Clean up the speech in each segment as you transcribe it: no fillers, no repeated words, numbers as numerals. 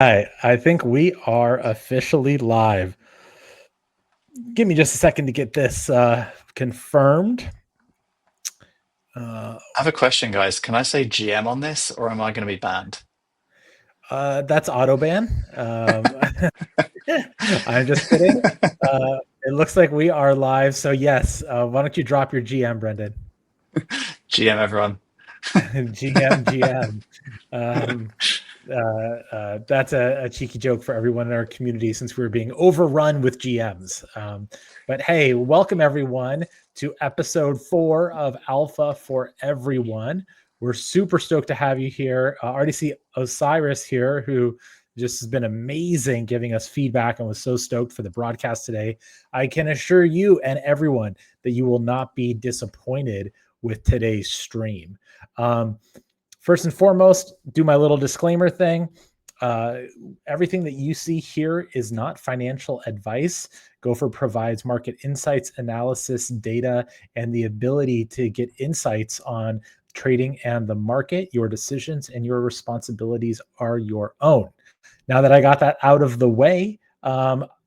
Hi, I think we are officially live. Give me just a second to get this confirmed. I have a question, guys. Can I say GM on this, or am I going to be banned? That's autoban. I'm just kidding. It looks like we are live. So yes, why don't you drop your GM, Brendan? GM, everyone. GM, GM. Um, that's a cheeky joke for everyone in our community since we were being overrun with GMs. But hey, welcome everyone to episode 4 of Alpha for Everyone. We're super stoked to have you here. I already see Osiris here, who just has been amazing giving us feedback and was so stoked for the broadcast today. I can assure you and everyone that you will not be disappointed with today's stream. Um, First and foremost, do my little disclaimer thing. Uh, Everything that you see here is not financial advice. Gopher provides market insights, analysis, data, and the ability to get insights on trading and the market. Your decisions and your responsibilities are your own. Now that I got that out of the way,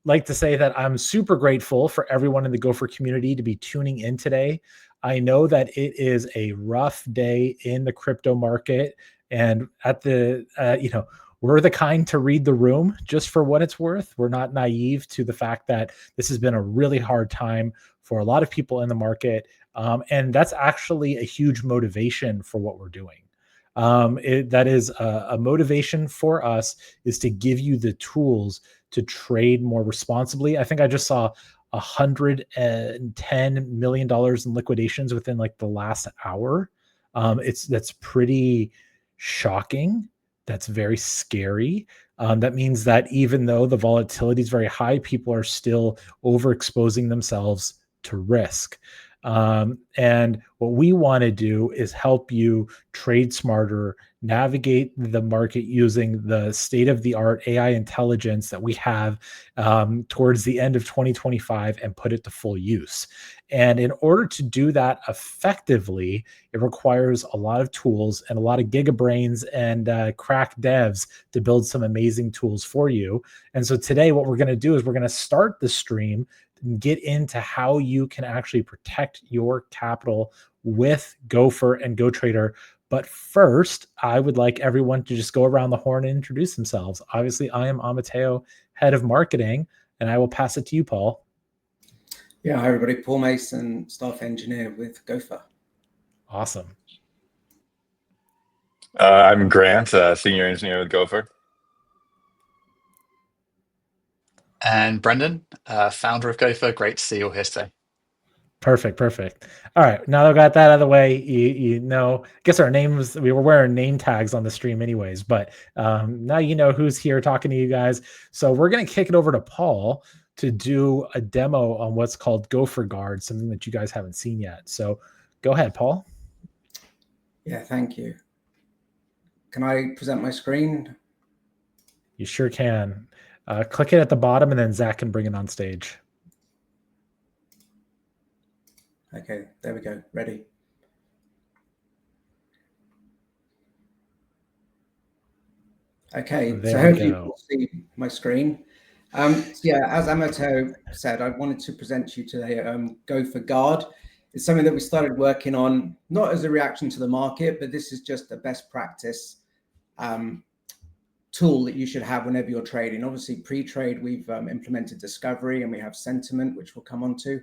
like to say that I'm super grateful for everyone in the Gopher community to be tuning in today. I know that it is a rough day in the crypto market, and at the we're the kind to read the room just for what it's worth. We're not naive to the fact that this has been a really hard time for a lot of people in the market, and that's actually a huge motivation for what we're doing. That is a motivation for us is to give you the tools to trade more responsibly. I think I just saw $110 million in liquidations within like the last hour. That's pretty shocking. That's very scary. That means that even though the volatility is very high, people are still overexposing themselves to risk. And what we want to do is help you trade smarter, navigate the market using the state of the art AI intelligence that we have towards the end of 2025 and put it to full use. And in order to do that effectively, it requires a lot of tools and a lot of gigabrains and crack devs to build some amazing tools for you. And so today, what we're going to do is we're going to start the stream and get into how you can actually protect your capital with Gopher and GoTrader. But first, I would like everyone to just go around the horn and introduce themselves. Obviously, I am Amateo, head of marketing, and I will pass it to you, Paul. Yeah, hi everybody. Paul Mason, staff engineer with Gopher. Awesome. I'm Grant, senior engineer with Gopher. And Brendan, founder of Gopher. Great to see you all here today. Perfect. All right. Now that I got that out of the way, you know, I guess our names, we were wearing name tags on the stream anyways, but now you know who's here talking to you guys. So we're going to kick it over to Paul to do a demo on what's called Gopher Guard, something that you guys haven't seen yet. So go ahead, Paul. Yeah, thank you. Can I present my screen? You sure can. Click it at the bottom and then Zach can bring it on stage. Okay, there we go. Ready. Okay, so hopefully you can see my screen. Yeah, as Amato said, I wanted to present to you today Gopher Guard. It's something that we started working on, not as a reaction to the market, but this is just a best practice tool that you should have whenever you're trading. Obviously, pre-trade, we've implemented discovery and we have sentiment, which we'll come on to.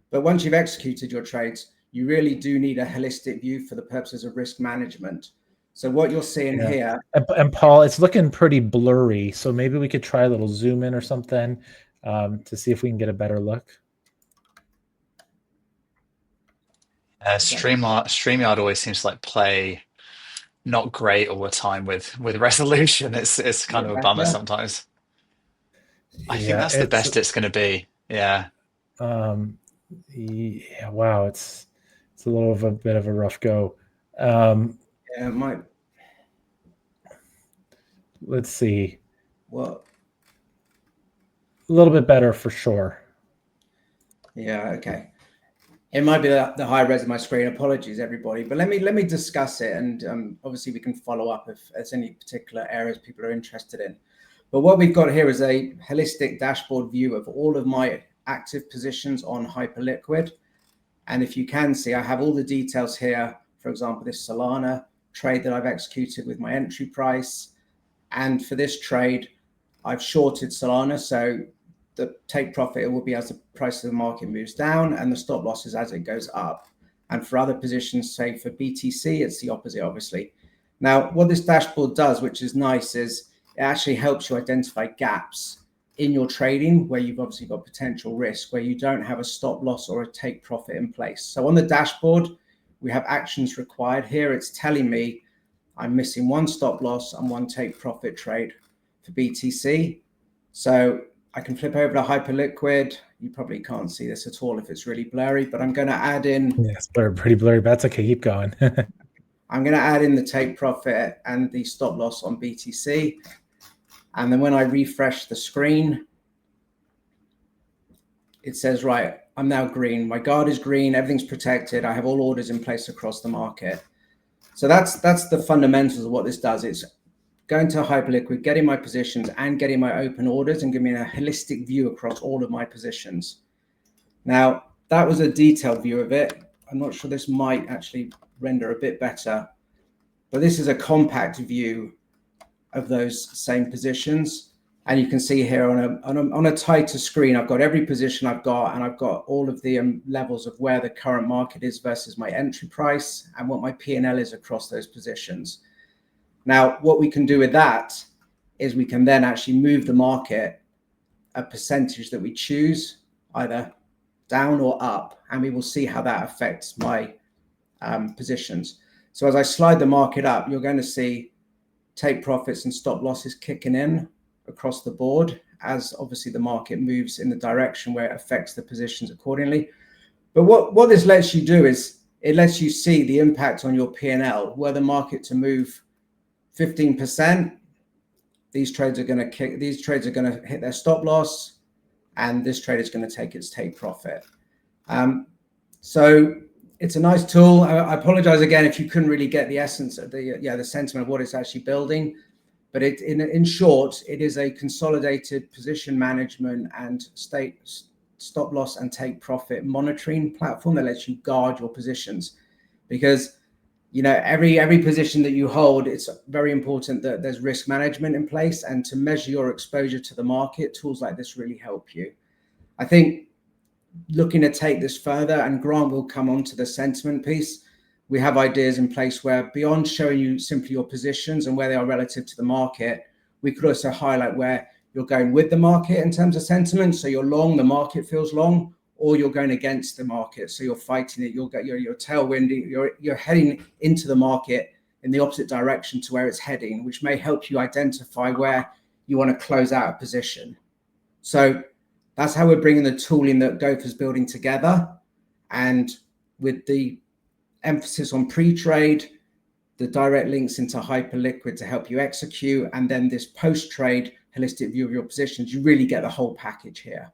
But once you've executed your trades, you really do need a holistic view for the purposes of risk management. So what you're seeing here. And Paul, it's looking pretty blurry. So maybe we could try a little zoom in or something to see if we can get a better look. StreamYard always seems to like play not great all the time with resolution. It's kind of a bummer sometimes. I think that's the best it's going to be. Yeah. Yeah. Wow. It's a little of a bit of a rough go. Yeah, it might. Let's see. Well, a little bit better for sure. Yeah. Okay. It might be the high res of my screen. Apologies, everybody. But let me discuss it, and obviously we can follow up if there's any particular areas people are interested in. But what we've got here is a holistic dashboard view of all of my active positions on Hyperliquid. And if you can see, I have all the details here. For example, this Solana trade that I've executed with my entry price. And for this trade, I've shorted Solana. So the take profit, it will be as the price of the market moves down, and the stop loss is as it goes up. And for other positions, say for BTC, it's the opposite, obviously. Now, what this dashboard does, which is nice, is it actually helps you identify gaps in your trading where you've obviously got potential risk, where you don't have a stop loss or a take profit in place. So on the dashboard, we have actions required. Here it's telling me I'm missing one stop loss and one take profit trade for BTC. So I can flip over to Hyperliquid. You probably can't see this at all if it's really blurry, but I'm going to add in. Yeah, it's pretty blurry, but that's okay. Keep going. I'm going to add in the take profit and the stop loss on BTC. And then when I refresh the screen, it says, right, I'm now green. My guard is green. Everything's protected. I have all orders in place across the market. So that's the fundamentals of what this does. It's going to Hyperliquid, getting my positions and getting my open orders and giving me a holistic view across all of my positions. Now, that was a detailed view of it. I'm not sure this might actually render a bit better, but this is a compact view of those same positions. And you can see here on a tighter screen, I've got every position I've got, and I've got all of the levels of where the current market is versus my entry price and what my P&L is across those positions. Now, what we can do with that is we can then actually move the market a percentage that we choose, either down or up, and we will see how that affects my positions. So as I slide the market up, you're going to see take profits and stop losses kicking in across the board as obviously the market moves in the direction where it affects the positions accordingly. But what this lets you do is it lets you see the impact on your P&L. Were the market to move 15%, these trades are going to hit their stop loss, and this trade is going to take its take profit. So it's a nice tool. I apologize again if you couldn't really get the essence of the sentiment of what it's actually building. But in short, it is a consolidated position management and stop loss and take profit monitoring platform that lets you guard your positions. Because every position that you hold, it's very important that there's risk management in place, and to measure your exposure to the market, tools like this really help you. I think looking to take this further, and Grant will come on to the sentiment piece, we have ideas in place where beyond showing you simply your positions and where they are relative to the market, we could also highlight where you're going with the market in terms of sentiment. So you're long, the market feels long, or you're going against the market. So you're fighting it, you're tailwinding, you're heading into the market in the opposite direction to where it's heading, which may help you identify where you want to close out a position. So that's how we're bringing the tooling that Gopher's building together. And with the emphasis on pre-trade, the direct links into Hyperliquid to help you execute, and then this post-trade holistic view of your positions, you really get the whole package here.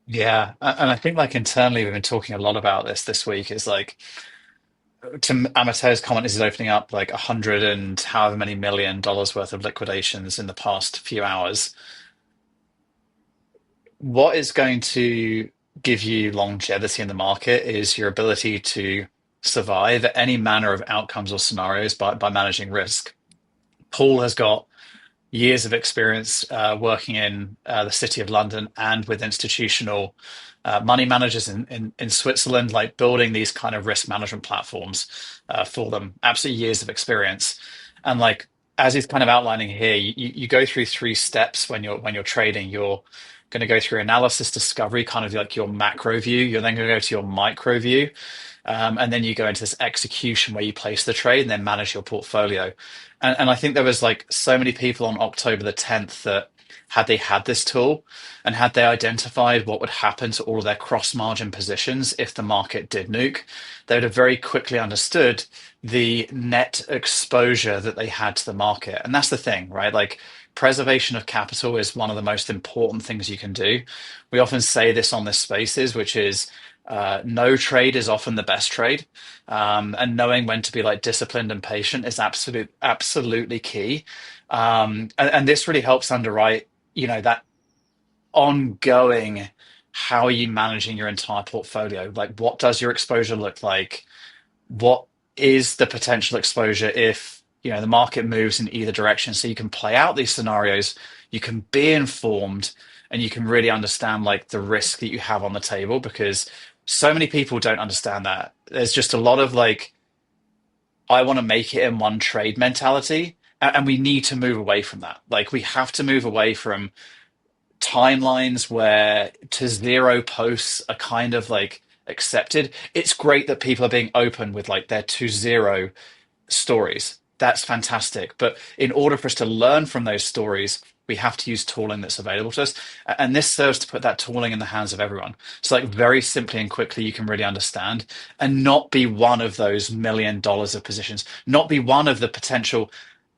Yeah, and I think internally we've been talking a lot about this week. Is to Amateo's comment, is opening up 100 and however many $1 million worth of liquidations in the past few hours. What is going to give you longevity in the market is your ability to survive any manner of outcomes or scenarios by managing risk. Paul has got years of experience working in the City of London and with institutional money managers in Switzerland, building these kind of risk management platforms for them. Absolutely years of experience. And as he's kind of outlining here, you go through 3 steps when you're trading. You're going to go through analysis, discovery, kind of your macro view. You're then going to go to your micro view. And then you go into this execution where you place the trade and then manage your portfolio. And I think there was so many people on October the 10th that had they had this tool and had they identified what would happen to all of their cross margin positions if the market did nuke, they would have very quickly understood the net exposure that they had to the market. And that's the thing, right? Preservation of capital is one of the most important things you can do. We often say this on this spaces, which is No trade is often the best trade, and knowing when to be like disciplined and patient is absolutely key. And this really helps underwrite, that ongoing, how are you managing your entire portfolio? Like, what does your exposure look like? What is the potential exposure if the market moves in either direction, so you can play out these scenarios, you can be informed, and you can really understand like the risk that you have on the table, because so many people don't understand that. There's just a lot of like, I want to make it in one trade mentality, and we need to move away from that. Like, we have to move away from timelines where to zero posts are kind of like accepted. It's great that people are being open with like their to zero stories. That's fantastic. But in order for us to learn from those stories, we have to use tooling that's available to us. And this serves to put that tooling in the hands of everyone. So, like, very simply and quickly, you can really understand and not be one of those $1 million of positions, not be one of the potential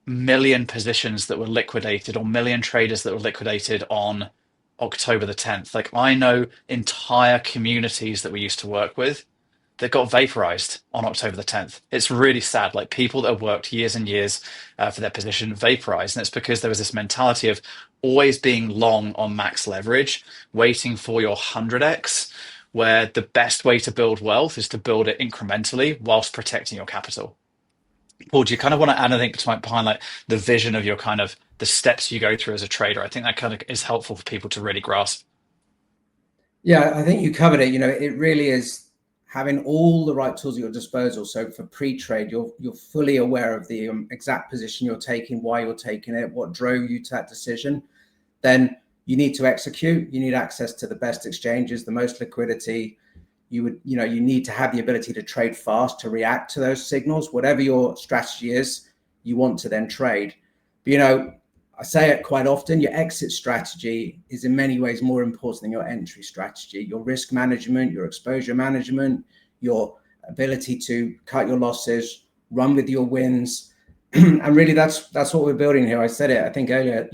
million positions that were liquidated, or million traders that were liquidated on October the 10th. Like, I know entire communities that we used to work with that got vaporized on October the 10th. It's really sad. Like, people that have worked years and years for their position vaporized. And it's because there was this mentality of always being long on max leverage, waiting for your 100x, where the best way to build wealth is to build it incrementally whilst protecting your capital. Paul, do you kind of want to add anything behind like the vision of your kind of the steps you go through as a trader? I think that kind of is helpful for people to really grasp. Yeah, I think you covered it. It really is having all the right tools at your disposal. So for pre-trade, you're fully aware of the exact position you're taking, why you're taking it, what drove you to that decision. Then you need to execute. You need access to the best exchanges, the most liquidity. You need to have the ability to trade fast, to react to those signals. Whatever your strategy is, you want to then trade. But I say it quite often, your exit strategy is in many ways more important than your entry strategy. Your risk management, your exposure management, your ability to cut your losses, run with your wins. And really that's what we're building here. I said it, I think earlier,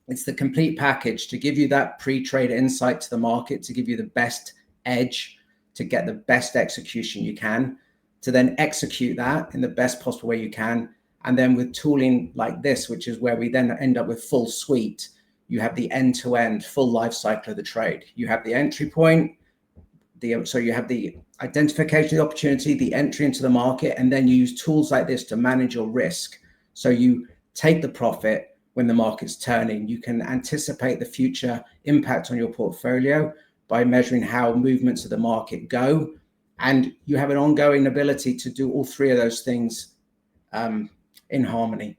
it's the complete package to give you that pre-trade insight to the market, to give you the best edge, to get the best execution you can, to then execute that in the best possible way you can. And then with tooling like this, which is where we then end up with full suite, you have the end-to-end full life cycle of the trade. You have the entry point, so you have the identification of the opportunity, the entry into the market, and then you use tools like this to manage your risk. So you take the profit when the market's turning. You can anticipate the future impact on your portfolio by measuring how movements of the market go. And you have an ongoing ability to do all three of those things in harmony.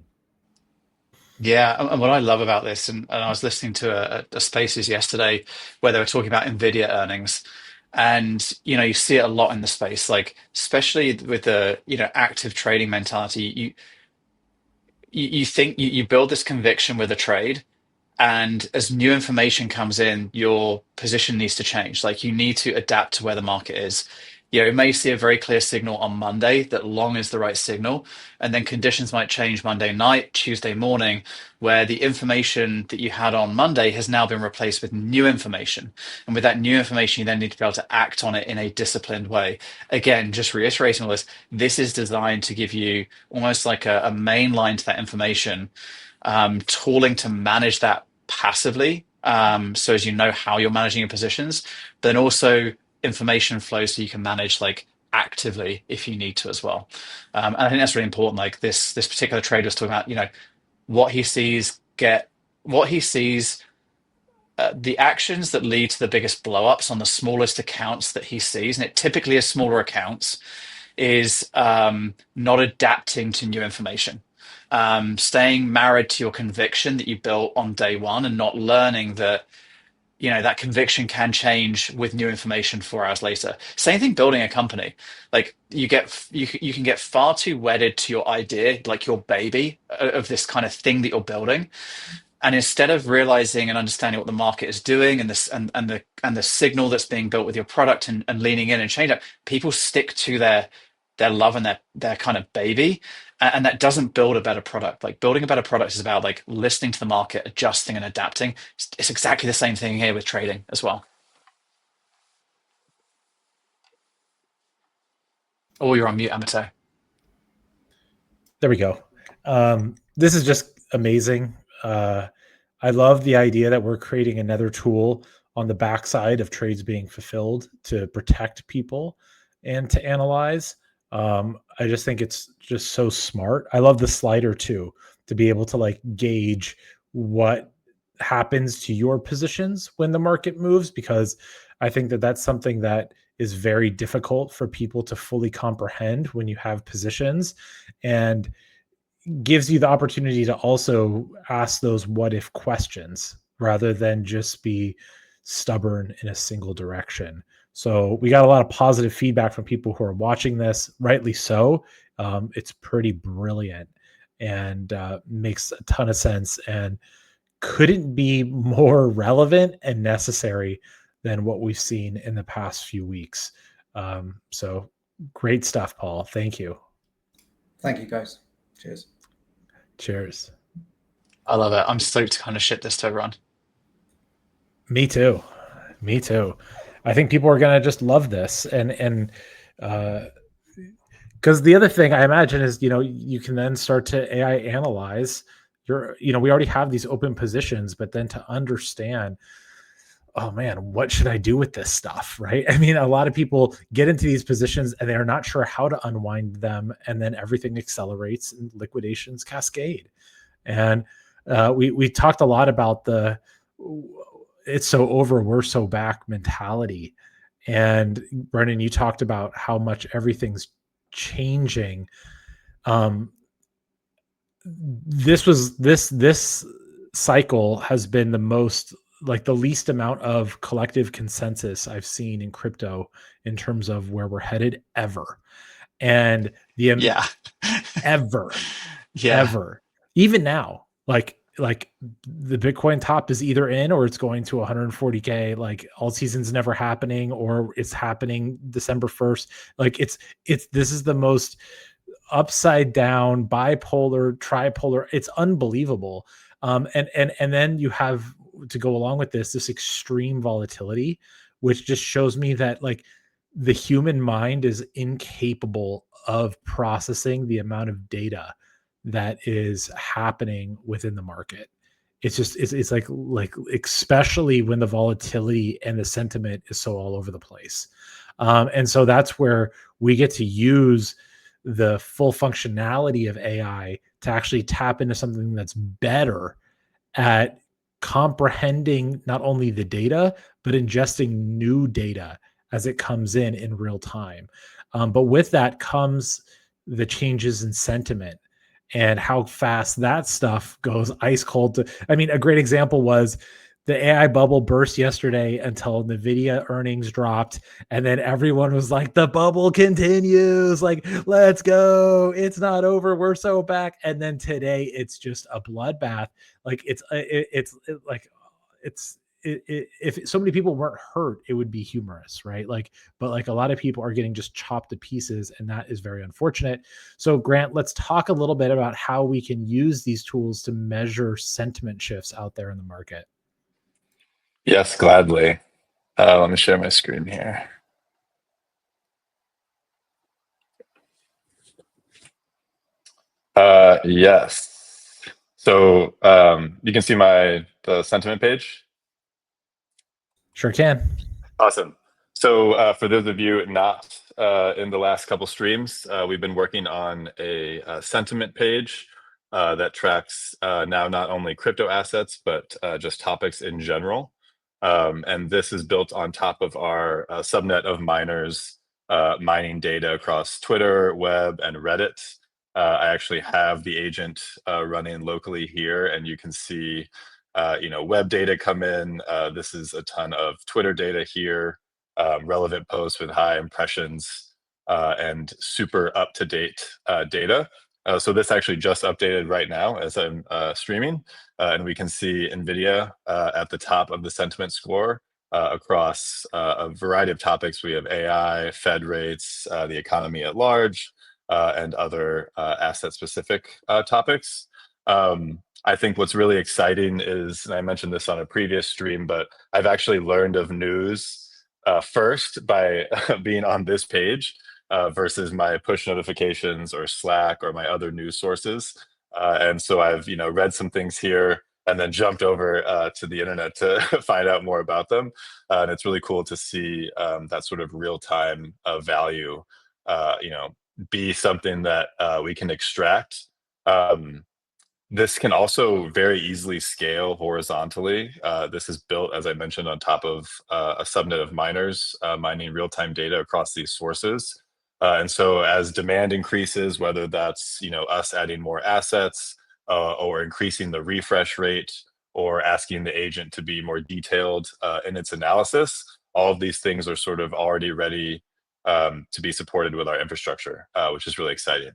Yeah, and what I love about this, and I was listening to a Spaces yesterday where they were talking about Nvidia earnings, and you see it a lot in the space, like especially with the active trading mentality. You think you build this conviction with a trade, and as new information comes in, your position needs to change. Like, you need to adapt to where the market is. You may see a very clear signal on Monday that long is the right signal, and then conditions might change Monday night, Tuesday morning, where the information that you had on Monday has now been replaced with new information. And with that new information, you then need to be able to act on it in a disciplined way. Again, just reiterating all this is designed to give you almost like a main line to that information, tooling to manage that passively, so as you know how you're managing your positions, then also information flow so you can manage like actively if you need to as well. And I think that's really important. Like, this particular trader was talking about what he sees, the actions that lead to the biggest blow ups on the smallest accounts that he sees, and it typically is smaller accounts, is not adapting to new information. Staying married to your conviction that you built on day one, and not learning that that conviction can change with new information 4 hours later. Same thing building a company. Like, you can get far too wedded to your idea, like your baby of this kind of thing that you're building. And instead of realizing and understanding what the market is doing, and this and the signal that's being built with your product, and leaning in and change it, people stick to their love and their kind of baby, and that doesn't build a better product. Like, building a better product is about like listening to the market, adjusting and adapting. It's exactly the same thing here with trading as well. Oh, you're on mute, Amate. There we go. This is just amazing. I love the idea that we're creating another tool on the backside of trades being fulfilled to protect people and to analyze. I just think it's just so smart. I love the slider too, to be able to like gauge what happens to your positions when the market moves, because I think that that's something that is very difficult for people to fully comprehend when you have positions, and gives you the opportunity to also ask those what if questions rather than just be stubborn in a single direction. So we got a lot of positive feedback from people who are watching this, rightly so. It's pretty brilliant and makes a ton of sense and couldn't be more relevant and necessary than what we've seen in the past few weeks. So great stuff, Paul. Thank you. Thank you, guys. Cheers. Cheers. I love it. I'm stoked to kind of ship this to everyone. Me too. Me too. I think people are gonna just love this, and because the other thing I imagine is, you can then start to AI analyze your, we already have these open positions, but then to understand, oh man, what should I do with this stuff, right? I mean, a lot of people get into these positions and they're not sure how to unwind them, and then everything accelerates and liquidations cascade. And we talked a lot about the it's so over, we're so back mentality. And Brendan, you talked about how much everything's changing. This cycle has been the most, like, the least amount of collective consensus I've seen in crypto in terms of where we're headed ever. And Yeah. ever, Yeah. ever, even now, like the Bitcoin top is either in or it's going to 140K, like all season's never happening, or it's happening December 1st. Like this is the most upside down, bipolar, tripolar. It's unbelievable. And then you have, to go along with this extreme volatility, which just shows me that, like, the human mind is incapable of processing the amount of data that is happening within the market. It's just it's like especially when the volatility and the sentiment is so all over the place. And so that's where we get to use the full functionality of AI to actually tap into something that's better at comprehending not only the data, but ingesting new data as it comes in real time. But with that comes the changes in sentiment and how fast that stuff goes ice cold. I mean, a great example was the AI bubble burst yesterday until NVIDIA earnings dropped. And then everyone was like, the bubble continues. Like, let's go. It's not over. We're so back. And then today it's just a bloodbath. Like if so many people weren't hurt, it would be humorous, right? Like, but like a lot of people are getting just chopped to pieces, and that is very unfortunate. So Grant, let's talk a little bit about how we can use these tools to measure sentiment shifts out there in the market. Yes, gladly. Let me share my screen here. Yes. So you can see the sentiment page. Sure can. Awesome. So for those of you not in the last couple streams, we've been working on a sentiment page that tracks now not only crypto assets, but just topics in general. And this is built on top of our subnet of miners mining data across Twitter, web, and Reddit. I actually have the agent running locally here, and you can see web data come in. This is a ton of Twitter data here, relevant posts with high impressions, and super up-to-date data. So this actually just updated right now as I'm streaming, and we can see NVIDIA at the top of the sentiment score across a variety of topics. We have AI, Fed rates, the economy at large, and other asset-specific topics. I think what's really exciting is, and I mentioned this on a previous stream, but I've actually learned of news first by being on this page. versus my push notifications or Slack or my other news sources. And so I've read some things here and then jumped over to the internet to find out more about them. And it's really cool to see that sort of real time value, be something that we can extract. This can also very easily scale horizontally. This is built, as I mentioned, on top of a subnet of miners mining real-time data across these sources. And so as demand increases, whether that's us adding more assets or increasing the refresh rate or asking the agent to be more detailed in its analysis, all of these things are sort of already ready to be supported with our infrastructure, which is really exciting.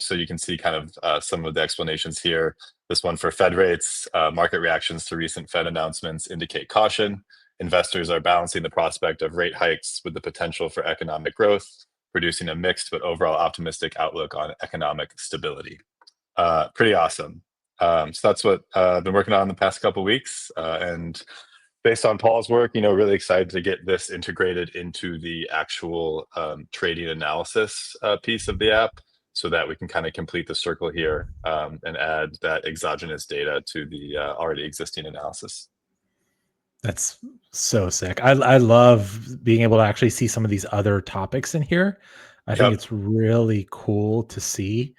So you can see kind of some of the explanations here. This one for Fed rates, market reactions to recent Fed announcements indicate caution. Investors are balancing the prospect of rate hikes with the potential for economic growth, producing a mixed but overall optimistic outlook on economic stability. Pretty awesome. So that's what I've been working on the past couple of weeks. And based on Paul's work, really excited to get this integrated into the actual trading analysis piece of the app, so that we can kind of complete the circle here and add that exogenous data to the already existing analysis. That's so sick. I love being able to actually see some of these other topics in here. I think it's really cool to see.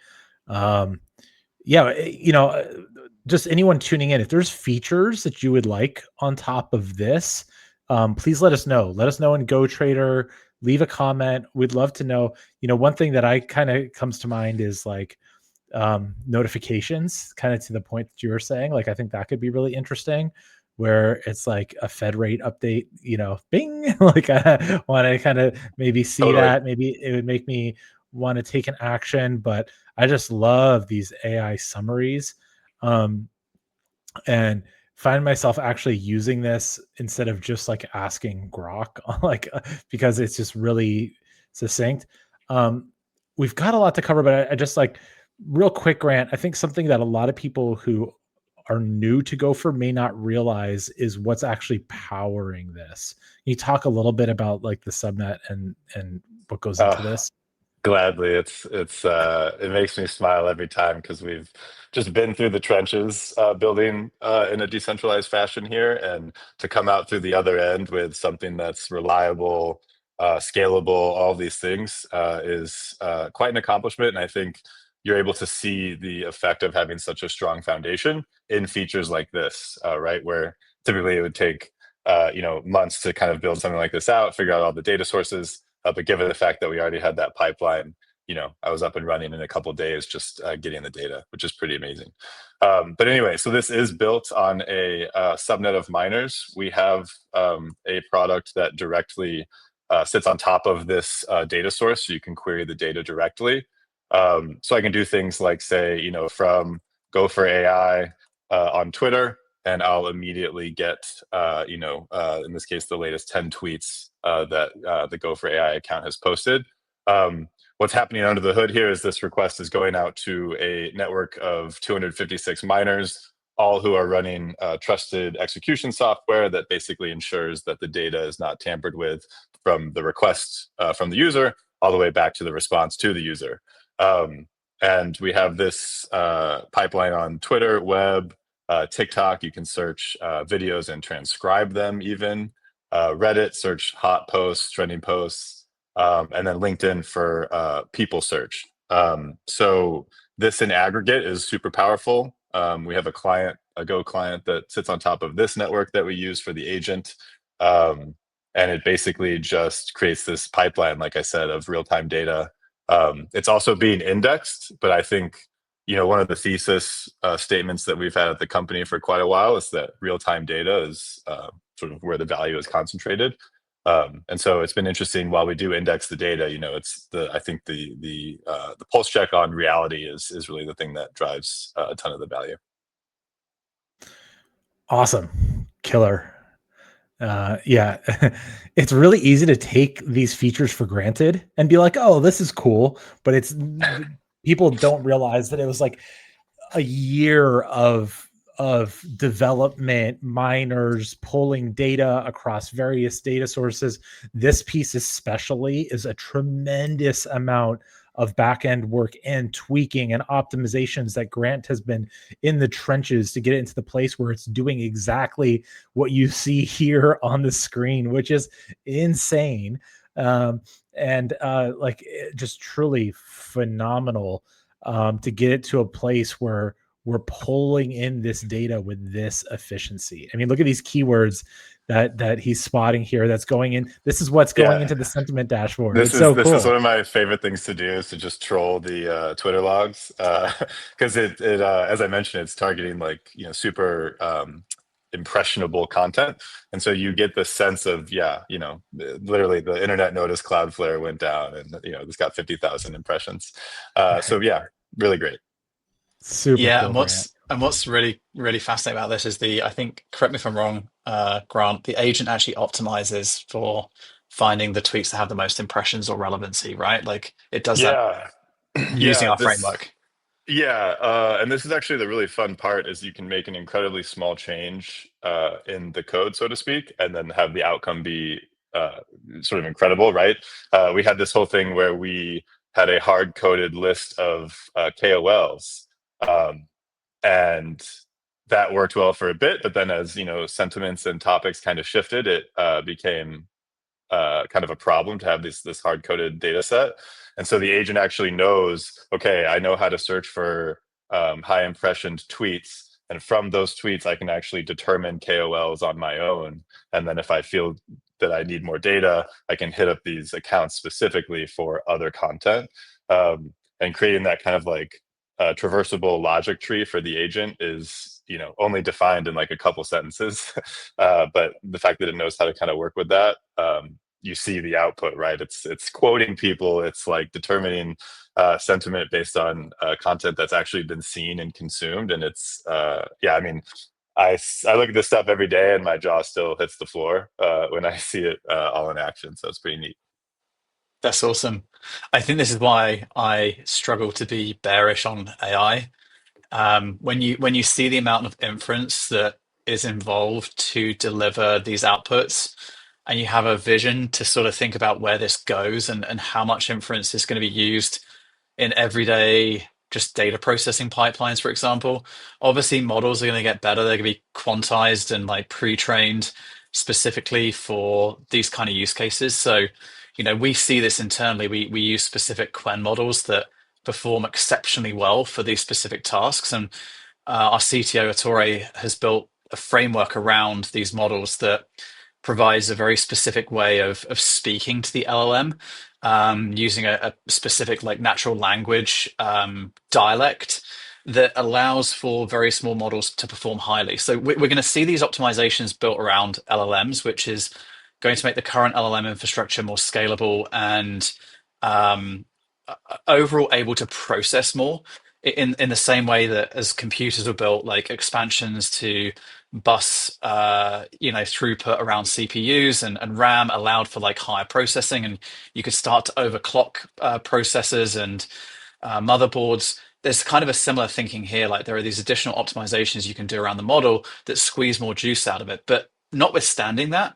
Just anyone tuning in, if there's features that you would like on top of this, please let us know. Let us know in GoTrader. Leave a comment. We'd love to know. One thing that I kind of comes to mind is like notifications, kind of to the point that you were saying. Like, I think that could be really interesting, where it's like a Fed rate update, bing. Like, I want to kind of maybe see that. Maybe it would make me want to take an action. But I just love these AI summaries, and find myself actually using this instead of just like asking Grok, because it's just really succinct. We've got a lot to cover, but I just like real quick, Grant. I think something that a lot of people who are new to Gopher may not realize is what's actually powering this. Can you talk a little bit about like the subnet and what goes into this? Gladly. It makes me smile every time, because we've just been through the trenches building in a decentralized fashion here, and to come out through the other end with something that's reliable, scalable, all these things is quite an accomplishment. And I think you're able to see the effect of having such a strong foundation in features like this, right? Where typically it would take months to kind of build something like this out, figure out all the data sources. But given the fact that we already had that pipeline, I was up and running in a couple of days, just getting the data, which is pretty amazing. But anyway, so this is built on a subnet of miners. We have a product that directly sits on top of this data source, so you can query the data directly. So I can do things like, say, from Gopher AI on Twitter, and I'll immediately get, in this case, the latest 10 tweets that the Gopher AI account has posted. What's happening under the hood here is this request is going out to a network of 256 miners, all who are running trusted execution software that basically ensures that the data is not tampered with from the request from the user all the way back to the response to the user. And we have this pipeline on Twitter, web, TikTok. You can search videos and transcribe them even. Reddit, search hot posts, trending posts, and then LinkedIn for people search. So this in aggregate is super powerful. We have a Go client that sits on top of this network that we use for the agent. And it basically just creates this pipeline, like I said, of real-time data. It's also being indexed, but I think one of the thesis statements that we've had at the company for quite a while is that real-time data is sort of where the value is concentrated. And so it's been interesting. While we do index the data, I think the pulse check on reality is really the thing that drives a ton of the value. Awesome. Killer. Yeah, it's really easy to take these features for granted and be like, oh, this is cool. But people don't realize that it was like a year of of development, miners pulling data across various data sources. This piece especially is a tremendous amount of back-end work and tweaking and optimizations that Grant has been in the trenches to get it into the place where it's doing exactly what you see here on the screen, which is insane. And like just truly phenomenal to get it to a place where we're pulling in this data with this efficiency. I mean, look at these keywords that he's spotting here. That's going in. This is what's going into the sentiment dashboard. It's so This is cool. one of my favorite things to do, is to just troll the Twitter logs, because it as I mentioned, it's targeting like super impressionable content, and so you get the sense of literally the internet noticed Cloudflare went down, and this got 50,000 impressions. So yeah, really great. Super Yeah, cool, Grant. and what's really really fascinating about this is I think, correct me if I'm wrong, Grant, the agent actually optimizes for finding the tweets that have the most impressions or relevancy, right? Like it does that Yeah, using yeah, our this. framework. Yeah, and this is actually the really fun part, is you can make an incredibly small change in the code, so to speak, and then have the outcome be sort of incredible, right? We had this whole thing where we had a hard-coded list of KOLs, um, and that worked well for a bit, but then as sentiments and topics kind of shifted, it became kind of a problem to have this hard coded data set. And so the agent actually knows, okay, I know how to search for high impressioned tweets. And from those tweets, I can actually determine KOLs on my own. And then if I feel that I need more data, I can hit up these accounts specifically for other content. And creating that kind of like traversable logic tree for the agent is only defined in like a couple sentences. But the fact that it knows how to kind of work with that, you see the output, right? It's quoting people, it's like determining sentiment based on content that's actually been seen and consumed. And it's yeah, I mean, I look at this stuff every day and my jaw still hits the floor when I see it all in action, so it's pretty neat. That's awesome. I think this is why I struggle to be bearish on AI. When you see the amount of inference that is involved to deliver these outputs, and you have a vision to sort of think about where this goes, and how much inference is going to be used in everyday just data processing pipelines, for example. Obviously, models are going to get better. They're going to be quantized and like pre-trained specifically for these kind of use cases. So, we see this internally. We use specific Quen models that perform exceptionally well for these specific tasks. And our CTO, Ettore, has built a framework around these models that provides a very specific way of speaking to the LLM, using a specific like natural language dialect that allows for very small models to perform highly. So we're going to see these optimizations built around LLMs, which is going to make the current LLM infrastructure more scalable and um, overall able to process more in the same way that as computers were built, like expansions to bus throughput around CPUs and RAM allowed for like higher processing, and you could start to overclock processors and motherboards. There's kind of a similar thinking here. Like there are these additional optimizations you can do around the model that squeeze more juice out of it. But notwithstanding that,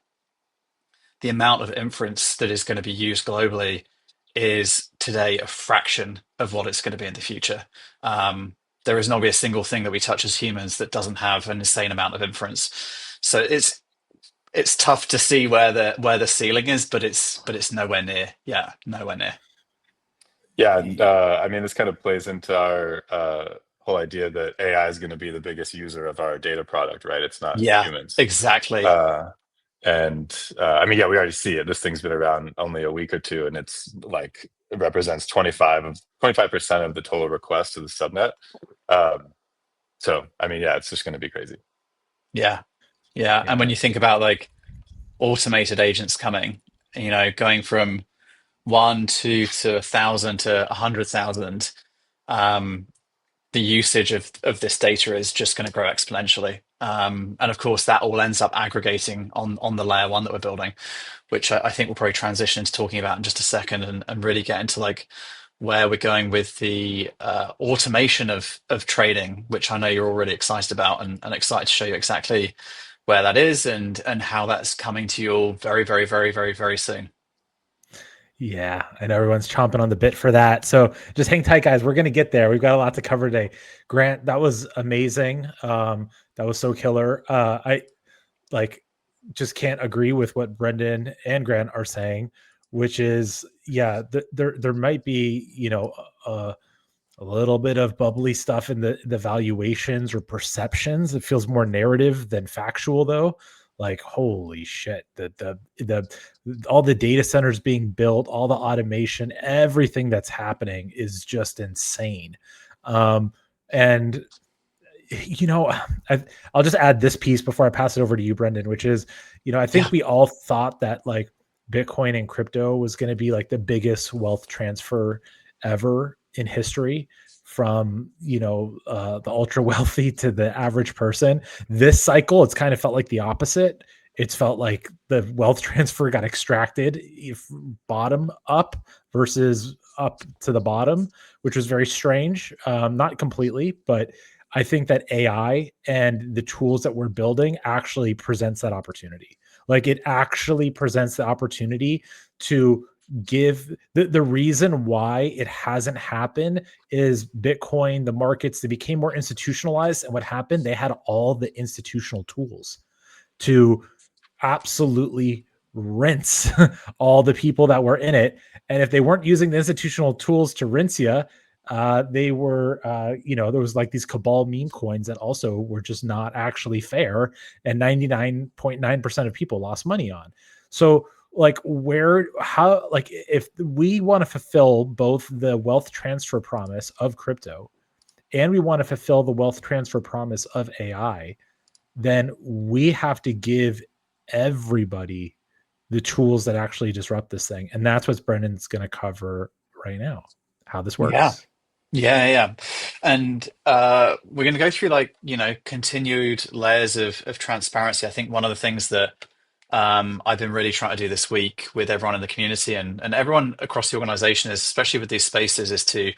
the amount of inference that is going to be used globally is today a fraction of what it's going to be in the future. There is not going to be a single thing that we touch as humans that doesn't have an insane amount of inference. So it's tough to see where the ceiling is, but it's nowhere near. Yeah, nowhere near. Yeah, and I mean, this kind of plays into our whole idea that AI is going to be the biggest user of our data product, right? It's not Yeah, humans. exactly. Uh, and I mean, yeah, we already see it. This thing's been around only a week or two, and it's like it represents 25% of the total requests to the subnet. Um, so I mean, yeah, it's just going to be crazy. Yeah, yeah. And when Yeah. you think about like automated agents coming, going from one, two to 1,000 to 100,000, um, the usage of this data is just going to grow exponentially. And of course, that all ends up aggregating on the layer one that we're building, which I think we'll probably transition into talking about in just a second, and really get into like where we're going with the automation of trading, which I know you're already excited about, and excited to show you exactly where that is and how that's coming to you all very, very, very, very, very soon. Yeah, I know everyone's chomping on the bit for that. So just hang tight, guys. We're going to get there. We've got a lot to cover today. Grant, that was amazing. That was so killer. I like just can't agree with what Brendan and Grant are saying, which is, yeah, there might be, a little bit of bubbly stuff in the valuations or perceptions. It feels more narrative than factual, though. Like, holy shit, the all the data centers being built, all the automation, everything that's happening is just insane. And you know, I'll just add this piece before I pass it over to you, Brendan, which is, I think we all thought that like Bitcoin and crypto was going to be like the biggest wealth transfer ever in history, from the ultra wealthy to the average person. This cycle, it's kind of felt like the opposite. It's felt like the wealth transfer got extracted bottom up versus up to the bottom, which was very strange. Not completely, but I think that AI and the tools that we're building actually presents that opportunity. Like, it actually presents the opportunity to give the reason why it hasn't happened is Bitcoin, the markets, they became more institutionalized. And what happened? They had all the institutional tools to absolutely rinse all the people that were in it. And if they weren't using the institutional tools to rinse you, they were, there was like these cabal meme coins that also were just not actually fair. And 99.9% of people lost money on. So, like, if we want to fulfill both the wealth transfer promise of crypto and we want to fulfill the wealth transfer promise of AI, then we have to give everybody the tools that actually disrupt this thing. And that's what Brendan's going to cover right now, how this Yeah. works. Yeah. And we're going to go through continued layers of transparency. I think one of the things that I've been really trying to do this week with everyone in the community and everyone across the organization is, especially with these spaces, is to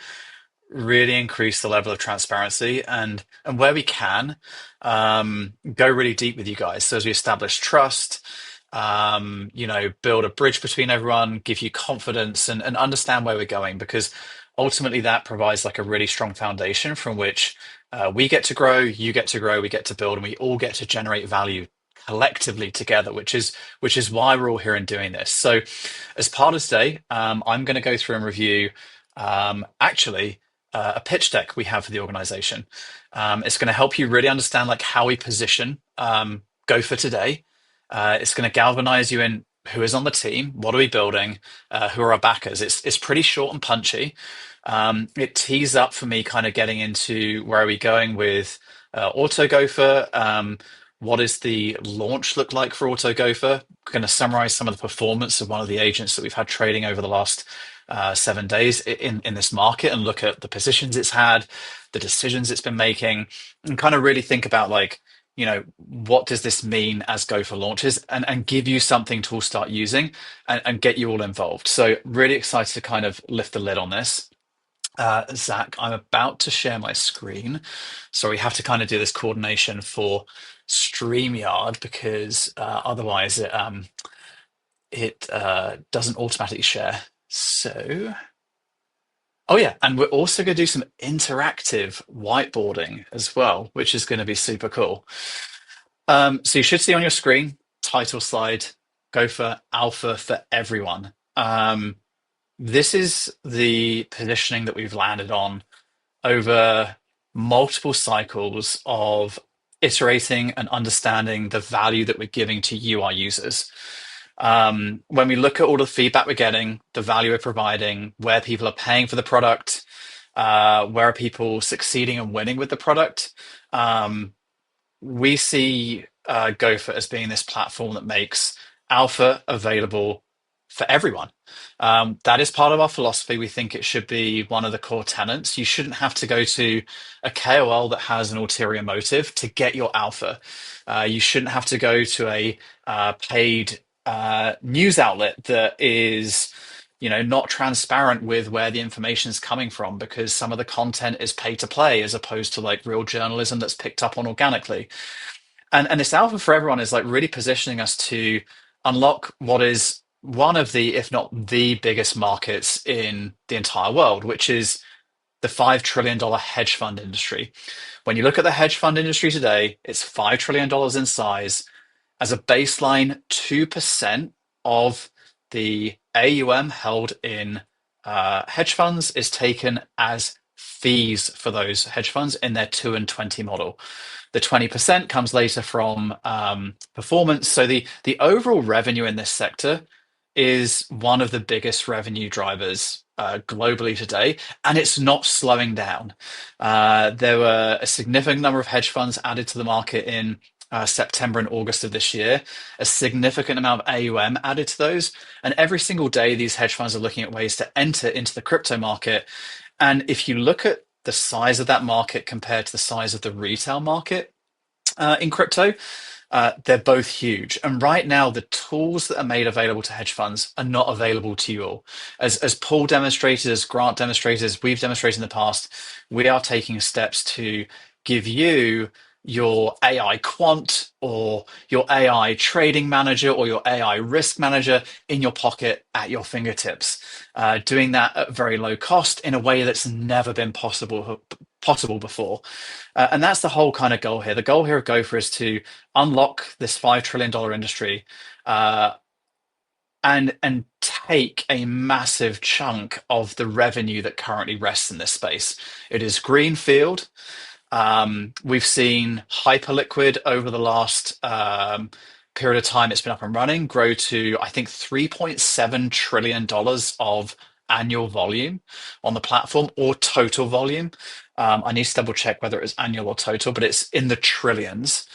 really increase the level of transparency and where we can go really deep with you guys. So as we establish trust, build a bridge between everyone, give you confidence and understand where we're going, because ultimately that provides like a really strong foundation from which we get to grow, you get to grow, we get to build, and we all get to generate value collectively together, which is why we're all here and doing this. So as part of today, I'm going to go through and review actually a pitch deck we have for the organization. It's going to help you really understand like how we position Gopher today. It's going to galvanize you in who is on the team, what are we building, who are our backers. It's pretty short and punchy. It tees up for me kind of getting into where are we going with AutoGopher. What does the launch look like for AutoGopher? We're going to summarize some of the performance of one of the agents that we've had trading over the last 7 days in this market, and look at the positions it's had, the decisions it's been making, and kind of really think about like, what does this mean as Gopher launches, and give you something to all start using and get you all involved. So really excited to kind of lift the lid on this. Zach, I'm about to share my screen. So we have to kind of do this coordination for StreamYard because otherwise it doesn't automatically share. So, oh yeah, and we're also going to do some interactive whiteboarding as well, which is going to be super cool. So you should see on your screen, title slide, Gopher Alpha for everyone. This is the positioning that we've landed on over multiple cycles of iterating and understanding the value that we're giving to you, our users. When we look at all the feedback we're getting, the value we're providing, where people are paying for the product, where are people succeeding and winning with the product, we see Gopher as being this platform that makes alpha available for everyone. That is part of our philosophy. We think it should be one of the core tenets. You shouldn't have to go to a KOL that has an ulterior motive to get your alpha. You shouldn't have to go to a paid news outlet that is, not transparent with where the information is coming from, because some of the content is pay to play as opposed to like real journalism that's picked up on organically. And this alpha for everyone is like really positioning us to unlock what is one of the, if not the biggest markets in the entire world, which is the $5 trillion hedge fund industry. When you look at the hedge fund industry today, it's $5 trillion in size. As a baseline, 2% of the AUM held in hedge funds is taken as fees for those hedge funds in their 2 and 20 model. The 20% comes later from performance. So the overall revenue in this sector is one of the biggest revenue drivers globally today, and it's not slowing down. There were a significant number of hedge funds added to the market in September and August of this year, a significant amount of AUM added to those. And every single day, these hedge funds are looking at ways to enter into the crypto market. And if you look at the size of that market compared to the size of the retail market in crypto, they're both huge. And right now, the tools that are made available to hedge funds are not available to you all. As Paul demonstrated, as Grant demonstrated, as we've demonstrated in the past, we are taking steps to give you your AI quant or your AI trading manager or your AI risk manager in your pocket at your fingertips, doing that at very low cost in a way that's never been possible before. And that's the whole kind of goal here. The goal here of Gopher is to unlock this $5 trillion industry and take a massive chunk of the revenue that currently rests in this space. It is greenfield. We've seen Hyperliquid over the last period of time it's been up and running grow to, I think, $3.7 trillion of annual volume on the platform, or total volume. I need to double check whether it was annual or total, but it's in the trillions.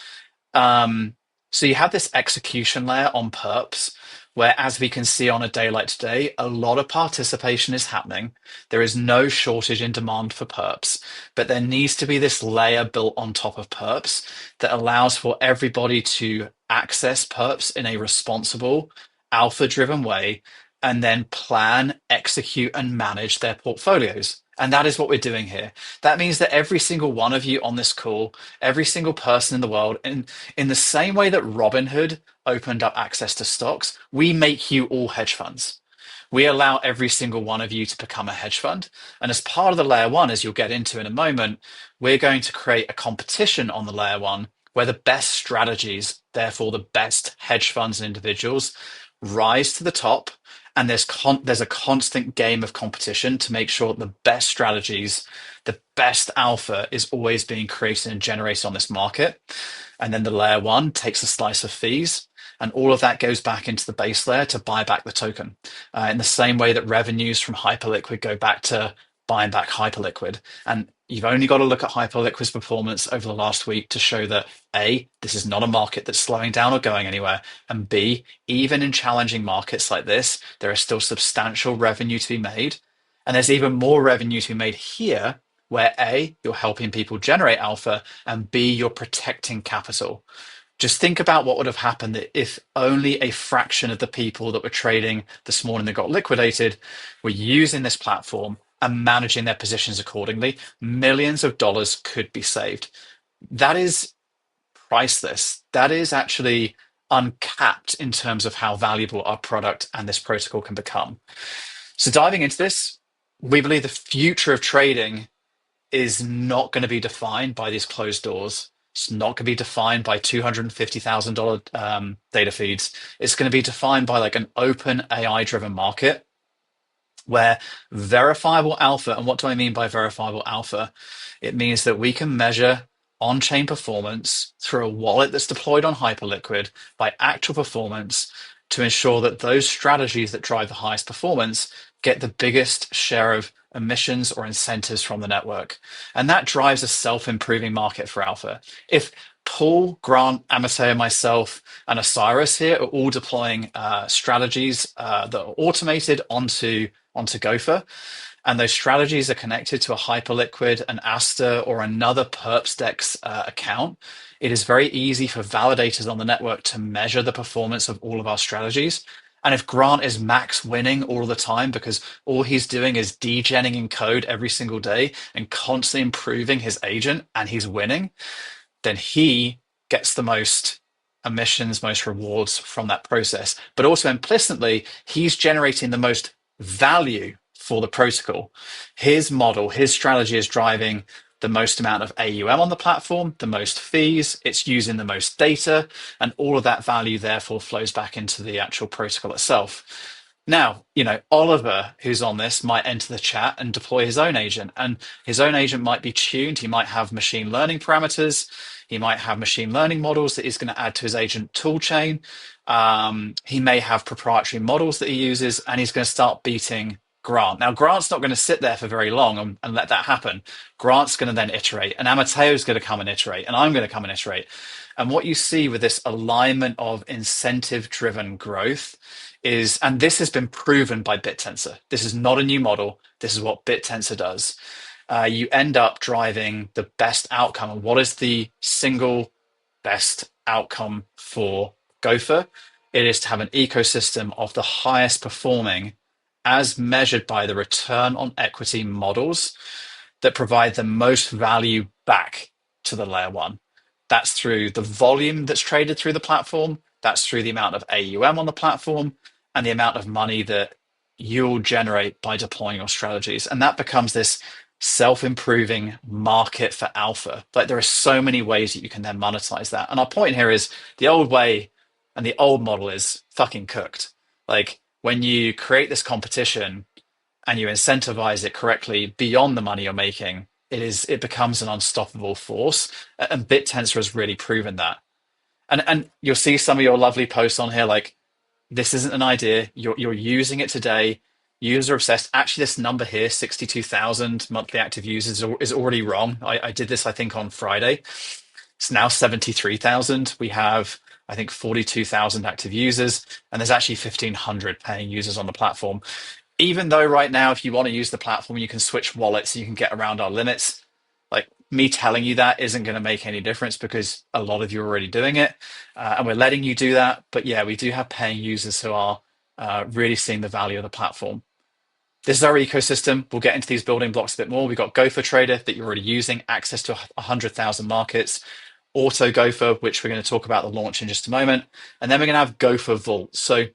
So you have this execution layer on perps, where, as we can see on a day like today, a lot of participation is happening. There is no shortage in demand for perps, but there needs to be this layer built on top of perps that allows for everybody to access perps in a responsible, alpha-driven way, and then plan, execute, and manage their portfolios. And that is what we're doing here. That means that every single one of you on this call, every single person in the world, in the same way that Robinhood opened up access to stocks, we make you all hedge funds. We allow every single one of you to become a hedge fund. And as part of the layer one, as you'll get into in a moment, we're going to create a competition on the layer one where the best strategies, therefore the best hedge funds and individuals, rise to the top. And there's a constant game of competition to make sure that the best strategies, the best alpha is always being created and generated on this market. And then the layer one takes a slice of fees, and all of that goes back into the base layer to buy back the token. In the same way that revenues from Hyperliquid go back to buying back Hyperliquid. And you've only got to look at Hyperliquid's performance over the last week to show that A, this is not a market that's slowing down or going anywhere, and B, even in challenging markets like this, there is still substantial revenue to be made. And there's even more revenue to be made here, where A, you're helping people generate alpha, and B, you're protecting capital. Just think about what would have happened if only a fraction of the people that were trading this morning that got liquidated were using this platform and managing their positions accordingly. Millions of dollars could be saved. That is priceless. That is actually uncapped in terms of how valuable our product and this protocol can become. So diving into this, we believe the future of trading is not going to be defined by these closed doors. It's not going to be defined by $250,000 data feeds. It's going to be defined by like an open AI-driven market where verifiable alpha, and what do I mean by verifiable alpha? It means that we can measure on-chain performance through a wallet that's deployed on Hyperliquid by actual performance to ensure that those strategies that drive the highest performance get the biggest share of emissions or incentives from the network. And that drives a self-improving market for alpha. If Paul, Grant, Amateo, myself, and Osiris here are all deploying strategies that are automated onto Gopher, and those strategies are connected to a Hyperliquid, an Aster, or another PerpsDex account, it is very easy for validators on the network to measure the performance of all of our strategies. And if Grant is max winning all the time because all he's doing is degenning in code every single day and constantly improving his agent and he's winning, then he gets the most emissions, most rewards from that process. But also implicitly, he's generating the most value for the protocol. His model, his strategy is driving the most amount of AUM on the platform, the most fees, it's using the most data, and all of that value therefore flows back into the actual protocol itself. Now, Oliver, who's on this, might enter the chat and deploy his own agent, and his own agent might be tuned. He might have machine learning parameters. He might have machine learning models that he's going to add to his agent toolchain. He may have proprietary models that he uses, and he's going to start beating Grant. Now, Grant's not going to sit there for very long and let that happen. Grant's going to then iterate, and Amateo's going to come and iterate, and I'm going to come and iterate. And what you see with this alignment of incentive-driven growth is, and this has been proven by BitTensor. This is not a new model. This is what BitTensor does. You end up driving the best outcome. And what is the single best outcome for Gopher? It is to have an ecosystem of the highest performing, as measured by the return on equity models that provide the most value back to the layer one. That's through the volume that's traded through the platform. That's through the amount of AUM on the platform and the amount of money that you'll generate by deploying your strategies. And that becomes this self-improving market for alpha. Like, there are so many ways that you can then monetize that. And our point here is the old way and the old model is fucking cooked. Like, when you create this competition and you incentivize it correctly beyond the money you're making, it becomes an unstoppable force. And BitTensor has really proven that. And you'll see some of your lovely posts on here, like, this isn't an idea. You're using it today. User obsessed. Actually, this number here, 62,000 monthly active users, is already wrong. I did this, I think, on Friday. It's now 73,000. We have, I think, 42,000 active users, and there's actually 1,500 paying users on the platform. Even though right now, if you want to use the platform, you can switch wallets and you can get around our limits. Like, me telling you that isn't going to make any difference because a lot of you are already doing it, and we're letting you do that. But yeah, we do have paying users who are really seeing the value of the platform. This is our ecosystem. We'll get into these building blocks a bit more. We've got Gopher Trader that you're already using, access to 100,000 markets, AutoGopher, which we're going to talk about the launch in just a moment. And then we're going to have Gopher Vault. So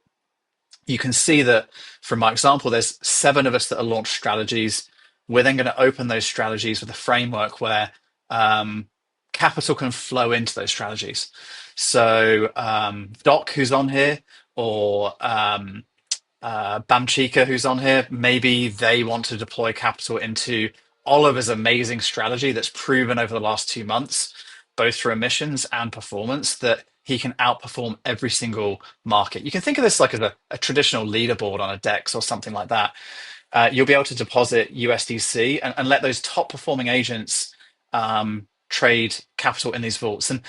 you can see that from my example, there's 7 of us that are launched strategies. We're then going to open those strategies with a framework where capital can flow into those strategies. So Doc, who's on here, or Bamchika, who's on here, maybe they want to deploy capital into Oliver's amazing strategy that's proven over the last 2 months, both through emissions and performance, that he can outperform every single market. You can think of this like as a traditional leaderboard on a DEX or something like that. You'll be able to deposit USDC and let those top performing agents trade capital in these vaults. And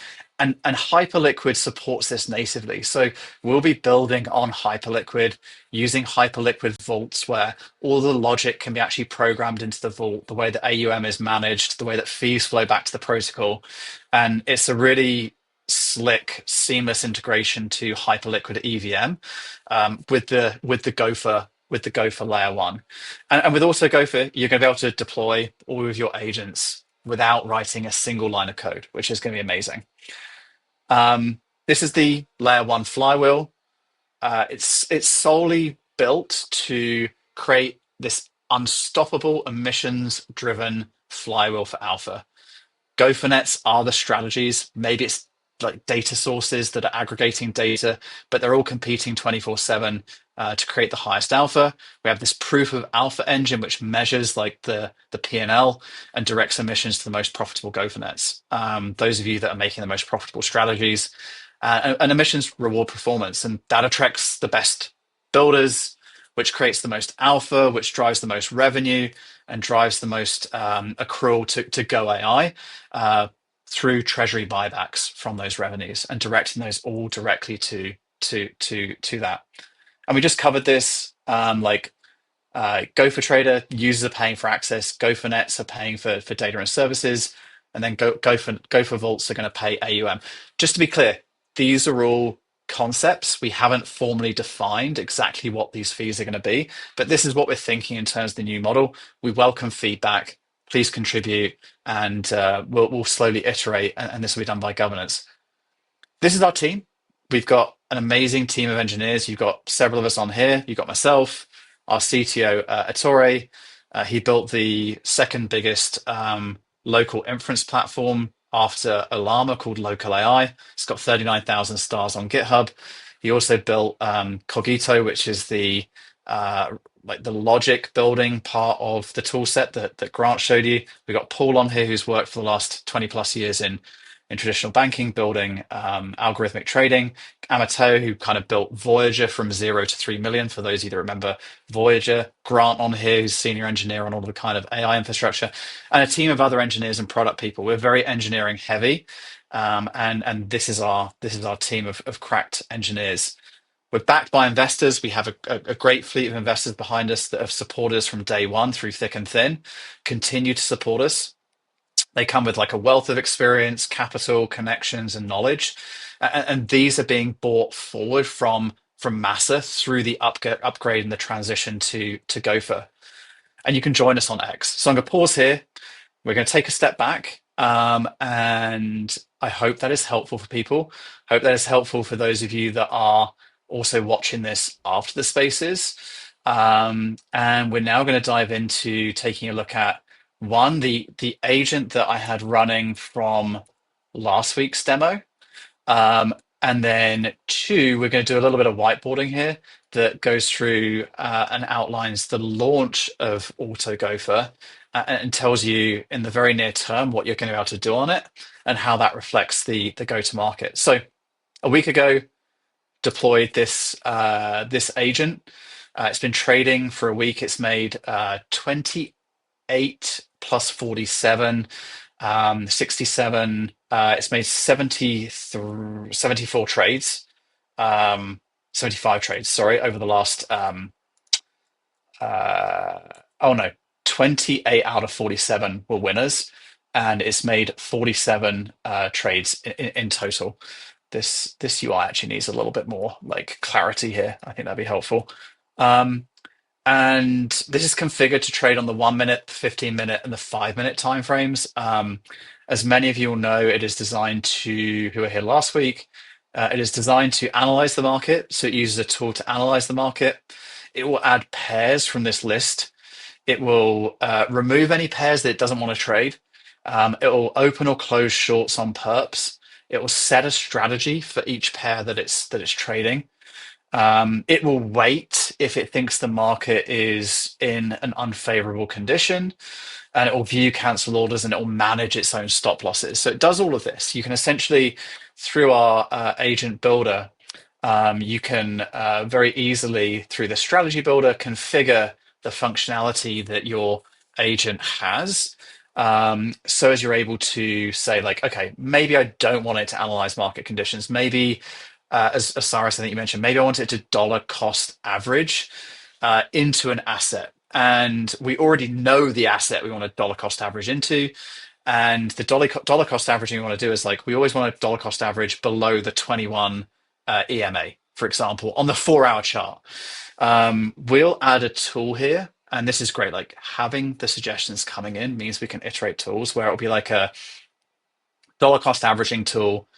Hyperliquid supports this natively. So we'll be building on Hyperliquid, using Hyperliquid vaults where all the logic can be actually programmed into the vault, the way that AUM is managed, the way that fees flow back to the protocol. And it's a really slick, seamless integration to Hyperliquid EVM with the Gopher layer one. And with AutoGopher, you're going to be able to deploy all of your agents without writing a single line of code, which is going to be amazing. This is the layer one flywheel. It's solely built to create this unstoppable emissions-driven flywheel for alpha. Gopher nets are the strategies. Maybe it's like data sources that are aggregating data, but they're all competing 24/7 to create the highest alpha. We have this proof of alpha engine, which measures like the P&L and directs emissions to the most profitable Gopher nets. Those of you that are making the most profitable strategies, and emissions reward performance, and that attracts the best builders, which creates the most alpha, which drives the most revenue and drives the most accrual to GOAI through treasury buybacks from those revenues and directing those all directly to that. And we just covered this, Gopher Trader users are paying for access, Gopher nets are paying for data and services, and then Gopher Vaults are going to pay AUM. Just to be clear, these are all concepts. We haven't formally defined exactly what these fees are going to be, but this is what we're thinking in terms of the new model. We welcome feedback. Please contribute, and we'll slowly iterate, and this will be done by governance. This is our team. We've got an amazing team of engineers. You've got several of us on here. You've got myself, our CTO, Ettore. He built the second biggest local inference platform after Olama called Local AI. It's got 39,000 stars on GitHub. He also built Cogito, which is the like the logic building part of the tool set that Grant showed you. We've got Paul on here, who's worked for the last 20 plus years in traditional banking, building algorithmic trading. Amato, who kind of built Voyager from 0 to 3 million, for those of you that remember Voyager. Grant on here, who's senior engineer on all the kind of AI infrastructure, and a team of other engineers and product people. We're very engineering heavy, and this is our team of cracked engineers. We're backed by investors. We have a great fleet of investors behind us that have supported us from day one through thick and thin, continue to support us. They come with like a wealth of experience, capital, connections, and knowledge. And these are being brought forward from Massa through the upgrade and the transition to Gopher. And you can join us on X. So I'm going to pause here. We're going to take a step back. And I hope that is helpful for people. I hope that is helpful for those of you that are also watching this after the spaces. And we're now going to dive into taking a look at one, the agent that I had running from last week's demo. And then two, we're going to do a little bit of whiteboarding here that goes through and outlines the launch of AutoGopher and tells you in the very near term what you're going to be able to do on it and how that reflects the go-to-market. So a week ago, deployed this agent. It's been trading for a week. It's made 28 plus 47, 67. It's made 74 trades, 75 trades, sorry, over the last, 28 out of 47 were winners, and it's made 47 trades in total. This UI actually needs a little bit more like clarity here. I think that'd be helpful. And this is configured to trade on the 1 minute, 15 minute, and the 5 minute timeframes. As many of you will know, it is designed to, who were here last week, it is designed to analyze the market. So it uses a tool to analyze the market. It will add pairs from this list. It will remove any pairs that it doesn't want to trade. It will open or close shorts on perps. It will set a strategy for each pair that it's trading. It will wait if it thinks the market is in an unfavorable condition, and it will view cancel orders, and it will manage its own stop losses. So it does all of this. You can essentially, through our agent builder, you can very easily, through the strategy builder, configure the functionality that your agent has. So as you're able to say, like, okay, maybe I don't want it to analyze market conditions. Maybe as Cyrus, I think you mentioned, maybe I want it to dollar cost average into an asset. And we already know the asset we want to dollar cost average into. And the dollar cost averaging we want to do is like, we always want to dollar cost average below the 21 EMA, for example, on the 4-hour chart. We'll add a tool here. And this is great. Like having the suggestions coming in means we can iterate tools where it'll be like a dollar cost averaging tool.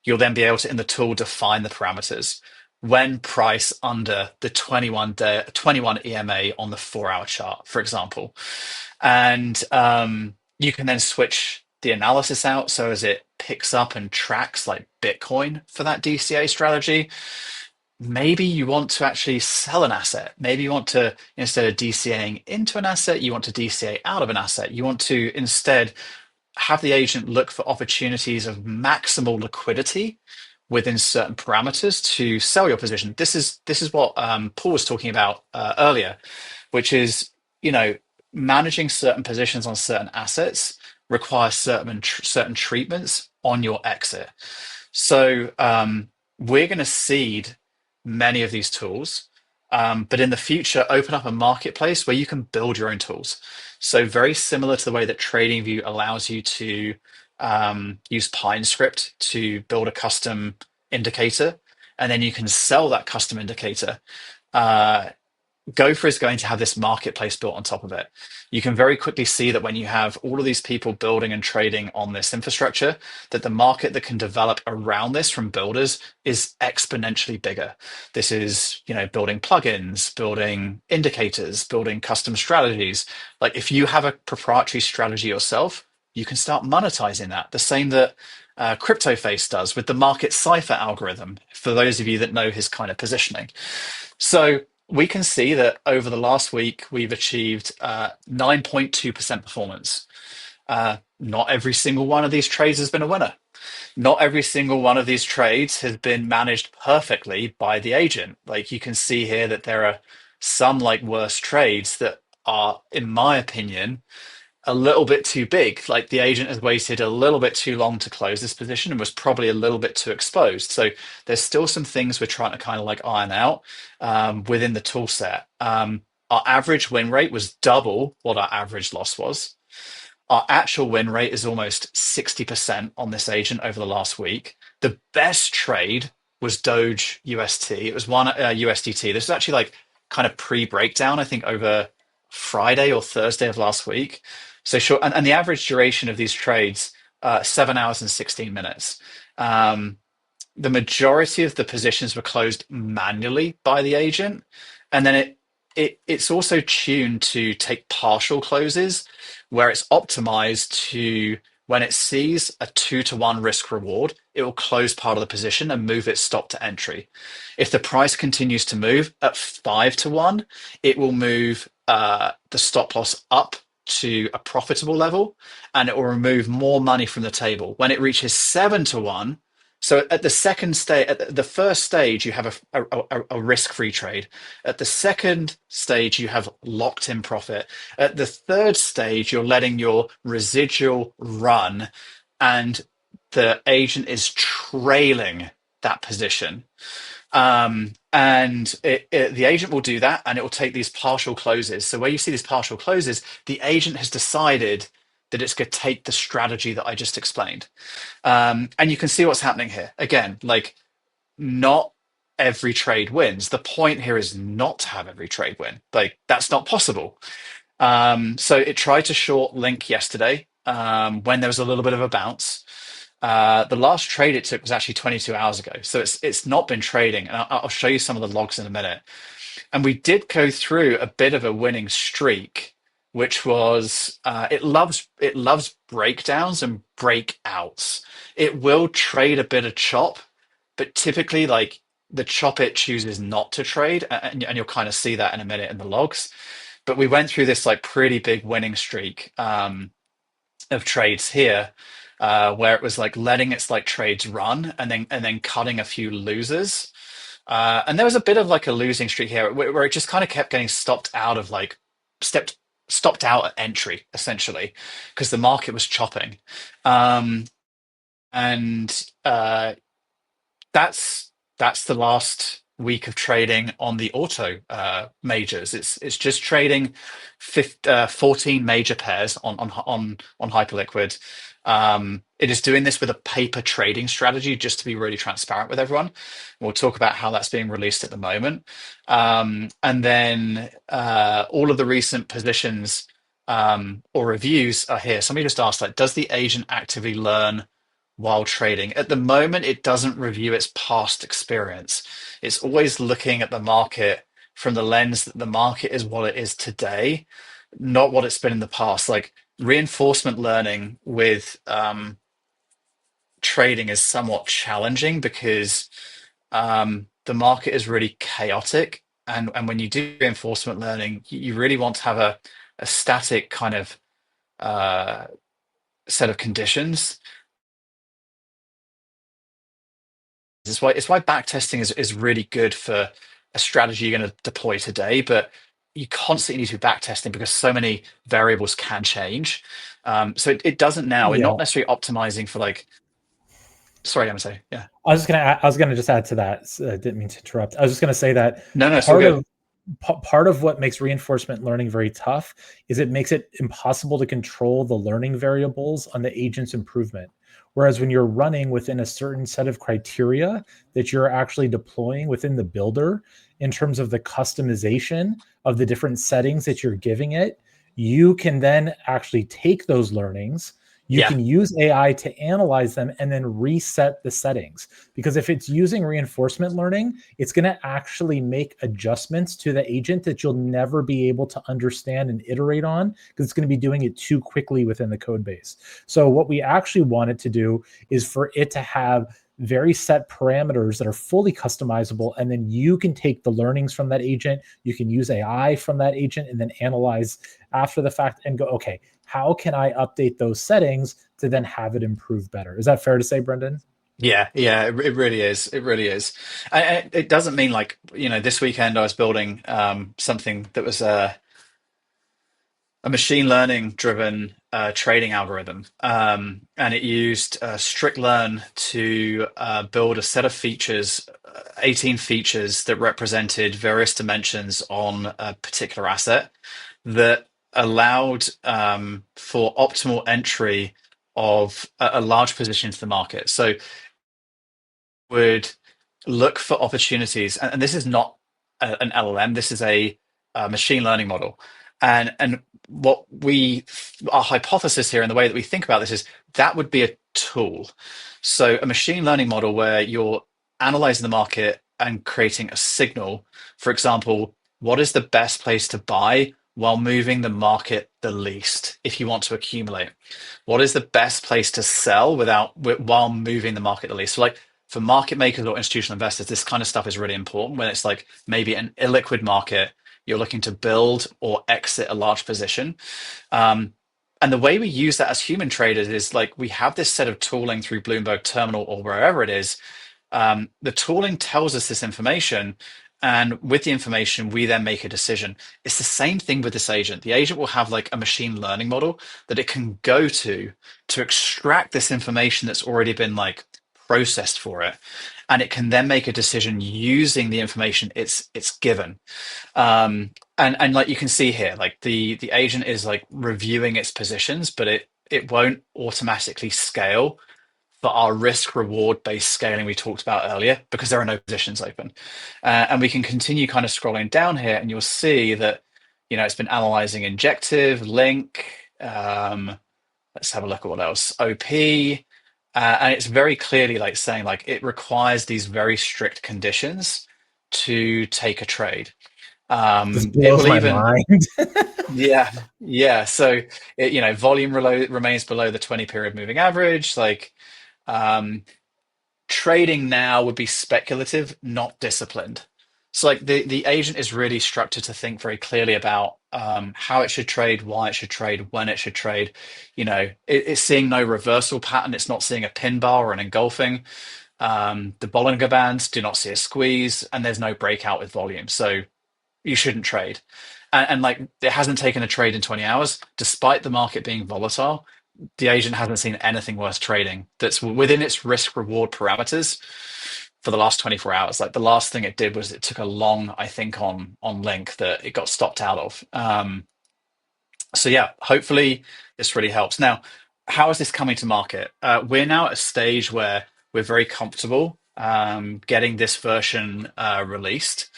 You'll then be able to, in the tool, define the parameters. When price under the 21 EMA on the 4-hour chart, for example. And you can then switch the analysis out. So as it picks up and tracks like Bitcoin for that DCA strategy, maybe you want to actually sell an asset. Maybe you want to, instead of DCAing into an asset, you want to DCA out of an asset. You want to instead have the agent look for opportunities of maximal liquidity within certain parameters to sell your position. This is what Paul was talking about earlier, which is, managing certain positions on certain assets requires certain treatments on your exit. So we're going to seed many of these tools, but in the future, open up a marketplace where you can build your own tools. So very similar to the way that TradingView allows you to use PineScript to build a custom indicator and then you can sell that custom indicator, Gopher is going to have this marketplace built on top of it. You can very quickly see that when you have all of these people building and trading on this infrastructure, that the market that can develop around this from builders is exponentially bigger. This is, building plugins, building indicators, building custom strategies. Like if you have a proprietary strategy yourself, you can start monetizing that. The same that CryptoFace does with the market cipher algorithm, for those of you that know his kind of positioning. So we can see that over the last week, we've achieved 9.2% performance. Not every single one of these trades has been a winner. Not every single one of these trades has been managed perfectly by the agent. Like you can see here that there are some worse trades that are, in my opinion, a little bit too big. Like the agent has waited a little bit too long to close this position and was probably a little bit too exposed. So there's still some things we're trying to kind of iron out within the tool set. Our average win rate was double what our average loss was. Our actual win rate is almost 60% on this agent over the last week. The best trade was Doge UST. It was one USDT. This is actually kind of pre-breakdown, I think, over Friday or Thursday of last week. So sure, and the average duration of these trades, 7 hours and 16 minutes. The majority of the positions were closed manually by the agent, and then it's also tuned to take partial closes, where it's optimized to when it sees a 2-to-1 risk reward, it will close part of the position and move its stop to entry. If the price continues to move at 5-to-1, it will move the stop loss up to a profitable level, and it will remove more money from the table. When it reaches 7-to-1, so at the second stage, at the first stage, you have a risk-free trade. At the second stage, you have locked-in profit. At the third stage, you're letting your residual run, and the agent is trailing that position. And the agent will do that, and it will take these partial closes. So where you see these partial closes, the agent has decided that it's going to take the strategy that I just explained. And you can see what's happening here. Again, not every trade wins. The point here is not to have every trade win. That's not possible. So it tried to short link yesterday when there was a little bit of a bounce. The last trade it took was actually 22 hours ago. So it's not been trading. And I'll show you some of the logs in a minute. And we did go through a bit of a winning streak, which was it loves breakdowns and breakouts. It will trade a bit of chop, but typically the chop it chooses not to trade, and you'll kind of see that in a minute in the logs. But we went through this pretty big winning streak of trades here, where it was letting its trades run and then cutting a few losers. And there was a bit of a losing streak here where it just kind of kept getting stopped out of stopped out at entry, essentially, because the market was chopping. And that's the last week of trading on the auto majors. It's just trading 14 major pairs on Hyperliquid. It is doing this with a paper trading strategy, just to be really transparent with everyone. We'll talk about how that's being released at the moment. And then all of the recent positions or reviews are here. Somebody just asked, does the agent actively learn while trading? At the moment, it doesn't review its past experience. It's always looking at the market from the lens that the market is what it is today, not what it's been in the past. Reinforcement learning with trading is somewhat challenging because the market is really chaotic. And when you do reinforcement learning, you really want to have a static kind of set of conditions. It's why backtesting is really good for a strategy you're going to deploy today, but you constantly need to be backtesting because so many variables can change. So it doesn't now. We're not necessarily optimizing for Sorry, I'm saying, yeah. I was gonna just add to that. I didn't mean to interrupt. I was just gonna say that No, part of what makes reinforcement learning very tough is it makes it impossible to control the learning variables on the agent's improvement. Whereas when you're running within a certain set of criteria that you're actually deploying within the builder in terms of the customization of the different settings that you're giving it, you can then actually take those learnings. You can use AI to analyze them and then reset the settings. Because if it's using reinforcement learning, it's going to actually make adjustments to the agent that you'll never be able to understand and iterate on, because it's going to be doing it too quickly within the code base. So what we actually want it to do is for it to have very set parameters that are fully customizable, and then you can take the learnings from that agent, you can use AI from that agent, and then analyze after the fact and go, okay, how can I update those settings to then have it improve better? Is that fair to say, Brendan? Yeah, it really is. It really is. It doesn't mean like, this weekend I was building something that was a machine learning driven trading algorithm. And it used strict learn to build a set of features, 18 features that represented various dimensions on a particular asset that allowed for optimal entry of a large position into the market. So would look for opportunities, and this is not an LLM. This is a machine learning model, and what our hypothesis here and the way that we think about this is that would be a tool. So a machine learning model where you're analyzing the market and creating a signal. For example, what is the best place to buy while moving the market the least if you want to accumulate? What is the best place to sell while moving the market the least? So like for market makers or institutional investors, this kind of stuff is really important when it's like maybe an illiquid market, you're looking to build or exit a large position. And the way we use that as human traders is like we have this set of tooling through Bloomberg Terminal or wherever it is. The tooling tells us this information, and with the information, we then make a decision. It's the same thing with this agent. The agent will have like a machine learning model that it can go to extract this information that's already been like processed for it, and it can then make a decision using the information it's given. And like you can see here, like the agent is like reviewing its positions, but it won't automatically scale for our risk reward based scaling we talked about earlier because there are no positions open. And we can continue kind of scrolling down here, and you'll see that it's been analyzing injective, link. Let's have a look at what else. OP. And it's very clearly like saying like it requires these very strict conditions to take a trade. This It blows will my even, mind. yeah. So volume remains below the 20-period moving average. Like trading now would be speculative, not disciplined. So like the agent is really structured to think very clearly about how it should trade, why it should trade, when it should trade. It's seeing no reversal pattern. It's not seeing a pin bar or an engulfing. The Bollinger Bands do not see a squeeze, and there's no breakout with volume. So you shouldn't trade. And like it hasn't taken a trade in 20 hours, despite the market being volatile. The agent hasn't seen anything worth trading that's within its risk reward parameters for the last 24 hours. Like the last thing it did was it took a long, I think, on link that it got stopped out of. So yeah, hopefully this really helps. Now, how is this coming to market? We're now at a stage where we're very comfortable getting this version released.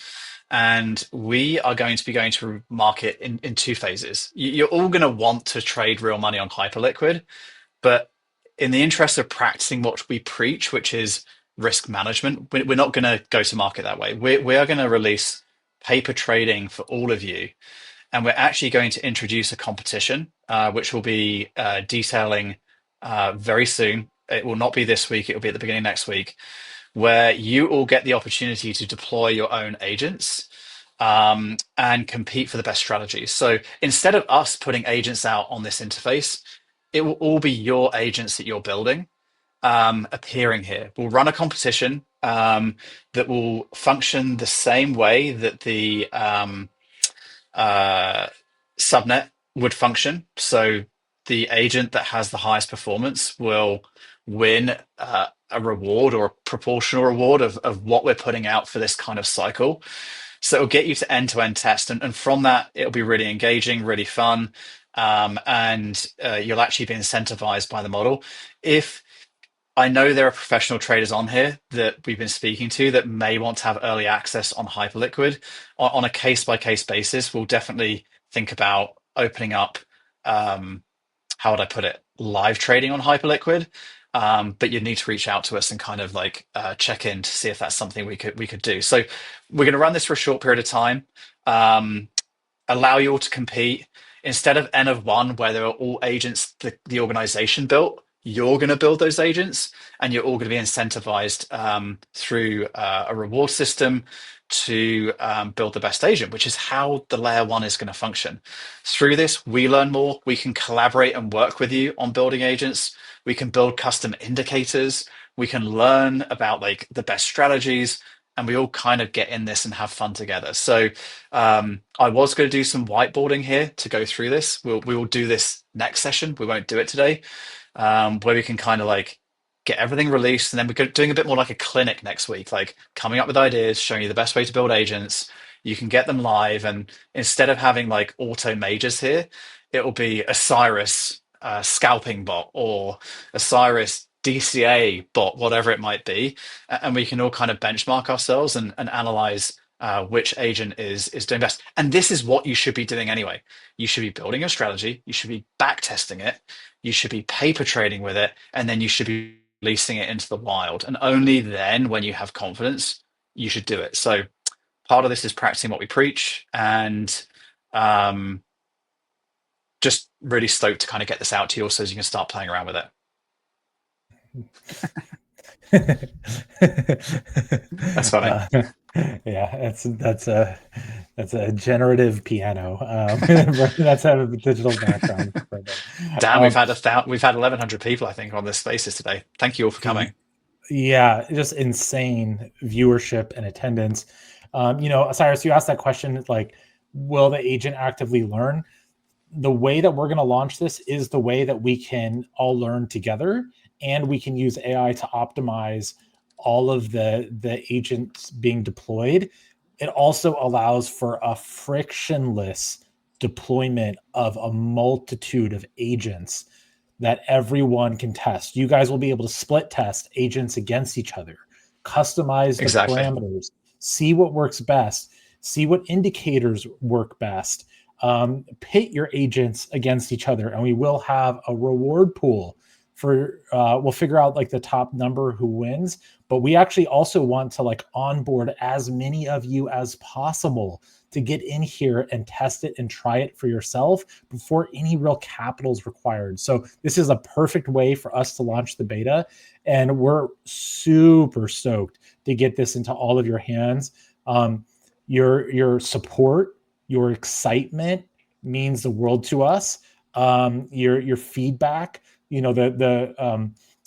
And we are going to be going to market in two phases. You're all going to want to trade real money on Hyperliquid, but in the interest of practicing what we preach, which is risk management, we're not going to go to market that way. We are going to release paper trading for all of you. And we're actually going to introduce a competition, which will be detailing very soon. It will not be this week. It will be at the beginning of next week, where you all get the opportunity to deploy your own agents and compete for the best strategies. So instead of us putting agents out on this interface, it will all be your agents that you're building appearing here. We'll run a competition that will function the same way that the subnet would function. So the agent that has the highest performance will win a reward or a proportional reward of what we're putting out for this kind of cycle. So it'll get you to end test. And from that, it'll be really engaging, really fun. And you'll actually be incentivized by the model. If I know there are professional traders on here that we've been speaking to that may want to have early access on Hyperliquid. On a case by case basis, we'll definitely think about opening up, um, how would I put it, live trading on Hyperliquid. But you'd need to reach out to us and kind of like check in to see if that's something we could do. So we're going to run this for a short period of time. Um, Allow you all to compete instead of N of one, where there are all agents the organization built. You're going to build those agents, and you're all going to be incentivized through a reward system to build the best agent, which is how the layer one is going to function. Through this, we learn more. We can collaborate and work with you on building agents. We can build custom indicators. We can learn about like the best strategies, and we all kind of get in this and have fun together. So I was going to do some whiteboarding here to go through this. We will do this next session. We won't do it today, where we can kind of like get everything released, and then we're doing a bit more like a clinic next week, like coming up with ideas, showing you the best way to build agents. You can get them live, and instead of having like auto majors here, it will be Osiris scalping bot or Osiris DCA bot, whatever it might be, and we can all kind of benchmark ourselves and analyze which agent is doing best. And this is what you should be doing anyway. You should be building a strategy. You should be back testing it. You should be paper trading with it, and then you should be releasing it into the wild. And only then, when you have confidence, you should do it. So part of this is practicing what we preach, and um, just really stoked to kind of get this out to you, so you can start playing around with it. That's funny. Yeah, that's a generative piano. That's a digital background. Dan, we've had 1,100 people, I think, on this Spaces today. Thank you all for coming. Yeah, just insane viewership and attendance. Cyrus, you asked that question, like, will the agent actively learn? The way that we're going to launch this is the way that we can all learn together, and we can use AI to optimize all of the agents being deployed. It also allows for a frictionless deployment of a multitude of agents that everyone can test. You guys will be able to split test agents against each other, customize the parameters, see what works best, see what indicators work best, pit your agents against each other, and we will have a reward pool for we'll figure out like the top number who wins. But we actually also want to like onboard as many of you as possible to get in here and test it and try it for yourself before any real capital is required. So this is a perfect way for us to launch the beta, and we're super stoked to get this into all of your hands. Your support, your excitement means the world to us. Your feedback,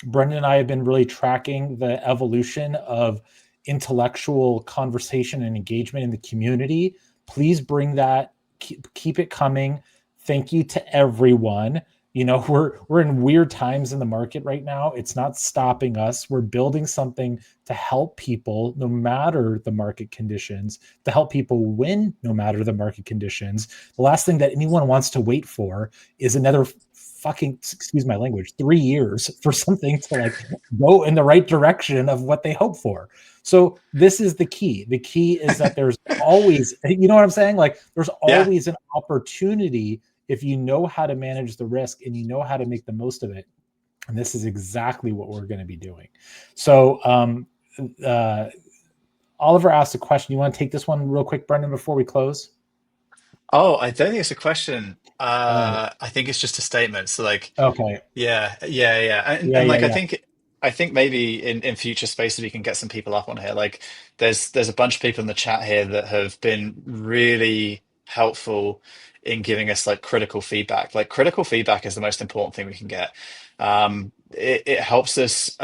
Brendan and I have been really tracking the evolution of intellectual conversation and engagement in the community. Please bring that, keep it coming. Thank you to everyone. We're in weird times in the market right now. It's not stopping us. We're building something to help people no matter the market conditions, to help people win no matter the market conditions. The last thing that anyone wants to wait for is another fucking, excuse my language, 3 years for something to like go in the right direction of what they hope for. So this is the key. The key is that there's always, you know what I'm saying? Like there's always an opportunity if you know how to manage the risk and you know how to make the most of it. And this is exactly what we're going to be doing. So Oliver asked a question. You want to take this one real quick, Brendan, before we close? Oh, I don't think it's a question. I think it's just a statement. So like, okay. Yeah. And like I think maybe in future spaces we can get some people up on here. Like there's a bunch of people in the chat here that have been really helpful in giving us like critical feedback. Like critical feedback is the most important thing we can get. It helps us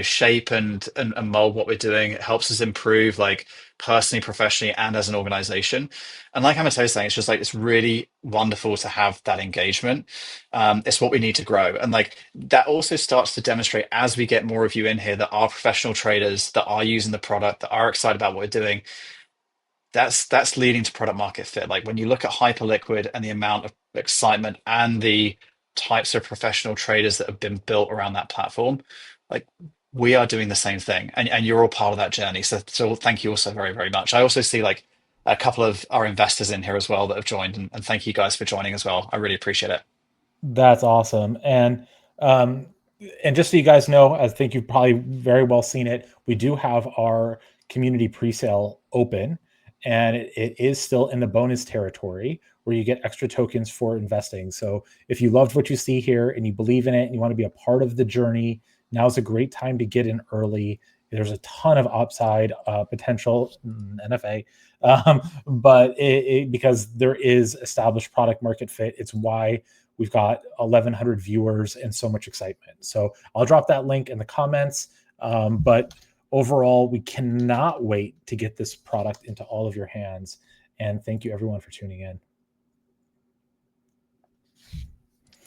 shape and mold what we're doing. It helps us improve like personally, professionally, and as an organization. And like Amato was saying, it's just like it's really wonderful to have that engagement. It's what we need to grow, and like that also starts to demonstrate as we get more of you in here that are professional traders, that are using the product, that are excited about what we're doing. That's leading to product market fit. Like when you look at Hyperliquid and the amount of excitement and the types of professional traders that have been built around that platform, like we are doing the same thing, and you're all part of that journey. So thank you also very, very much. I also see like a couple of our investors in here as well that have joined, and thank you guys for joining as well. I really appreciate it. That's awesome. And just so you guys know, I think you've probably very well seen it, we do have our community presale open, and it is still in the bonus territory where you get extra tokens for investing. So if you loved what you see here and you believe in it and you want to be a part of the journey, now's a great time to get in early. There's a ton of upside potential, NFA, but because there is established product market fit, it's why we've got 1,100 viewers and so much excitement. So I'll drop that link in the comments. But overall, we cannot wait to get this product into all of your hands. And thank you everyone for tuning in.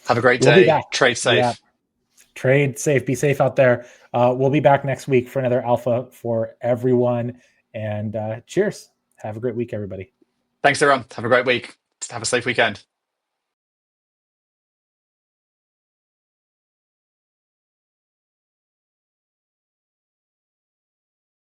Have a great We'll be day. back. Trade safe. Yeah. Trade safe. Be safe out there. We'll be back next week for another alpha for everyone. And cheers. Have a great week, everybody. Thanks, everyone. Have a great week. Have a safe weekend.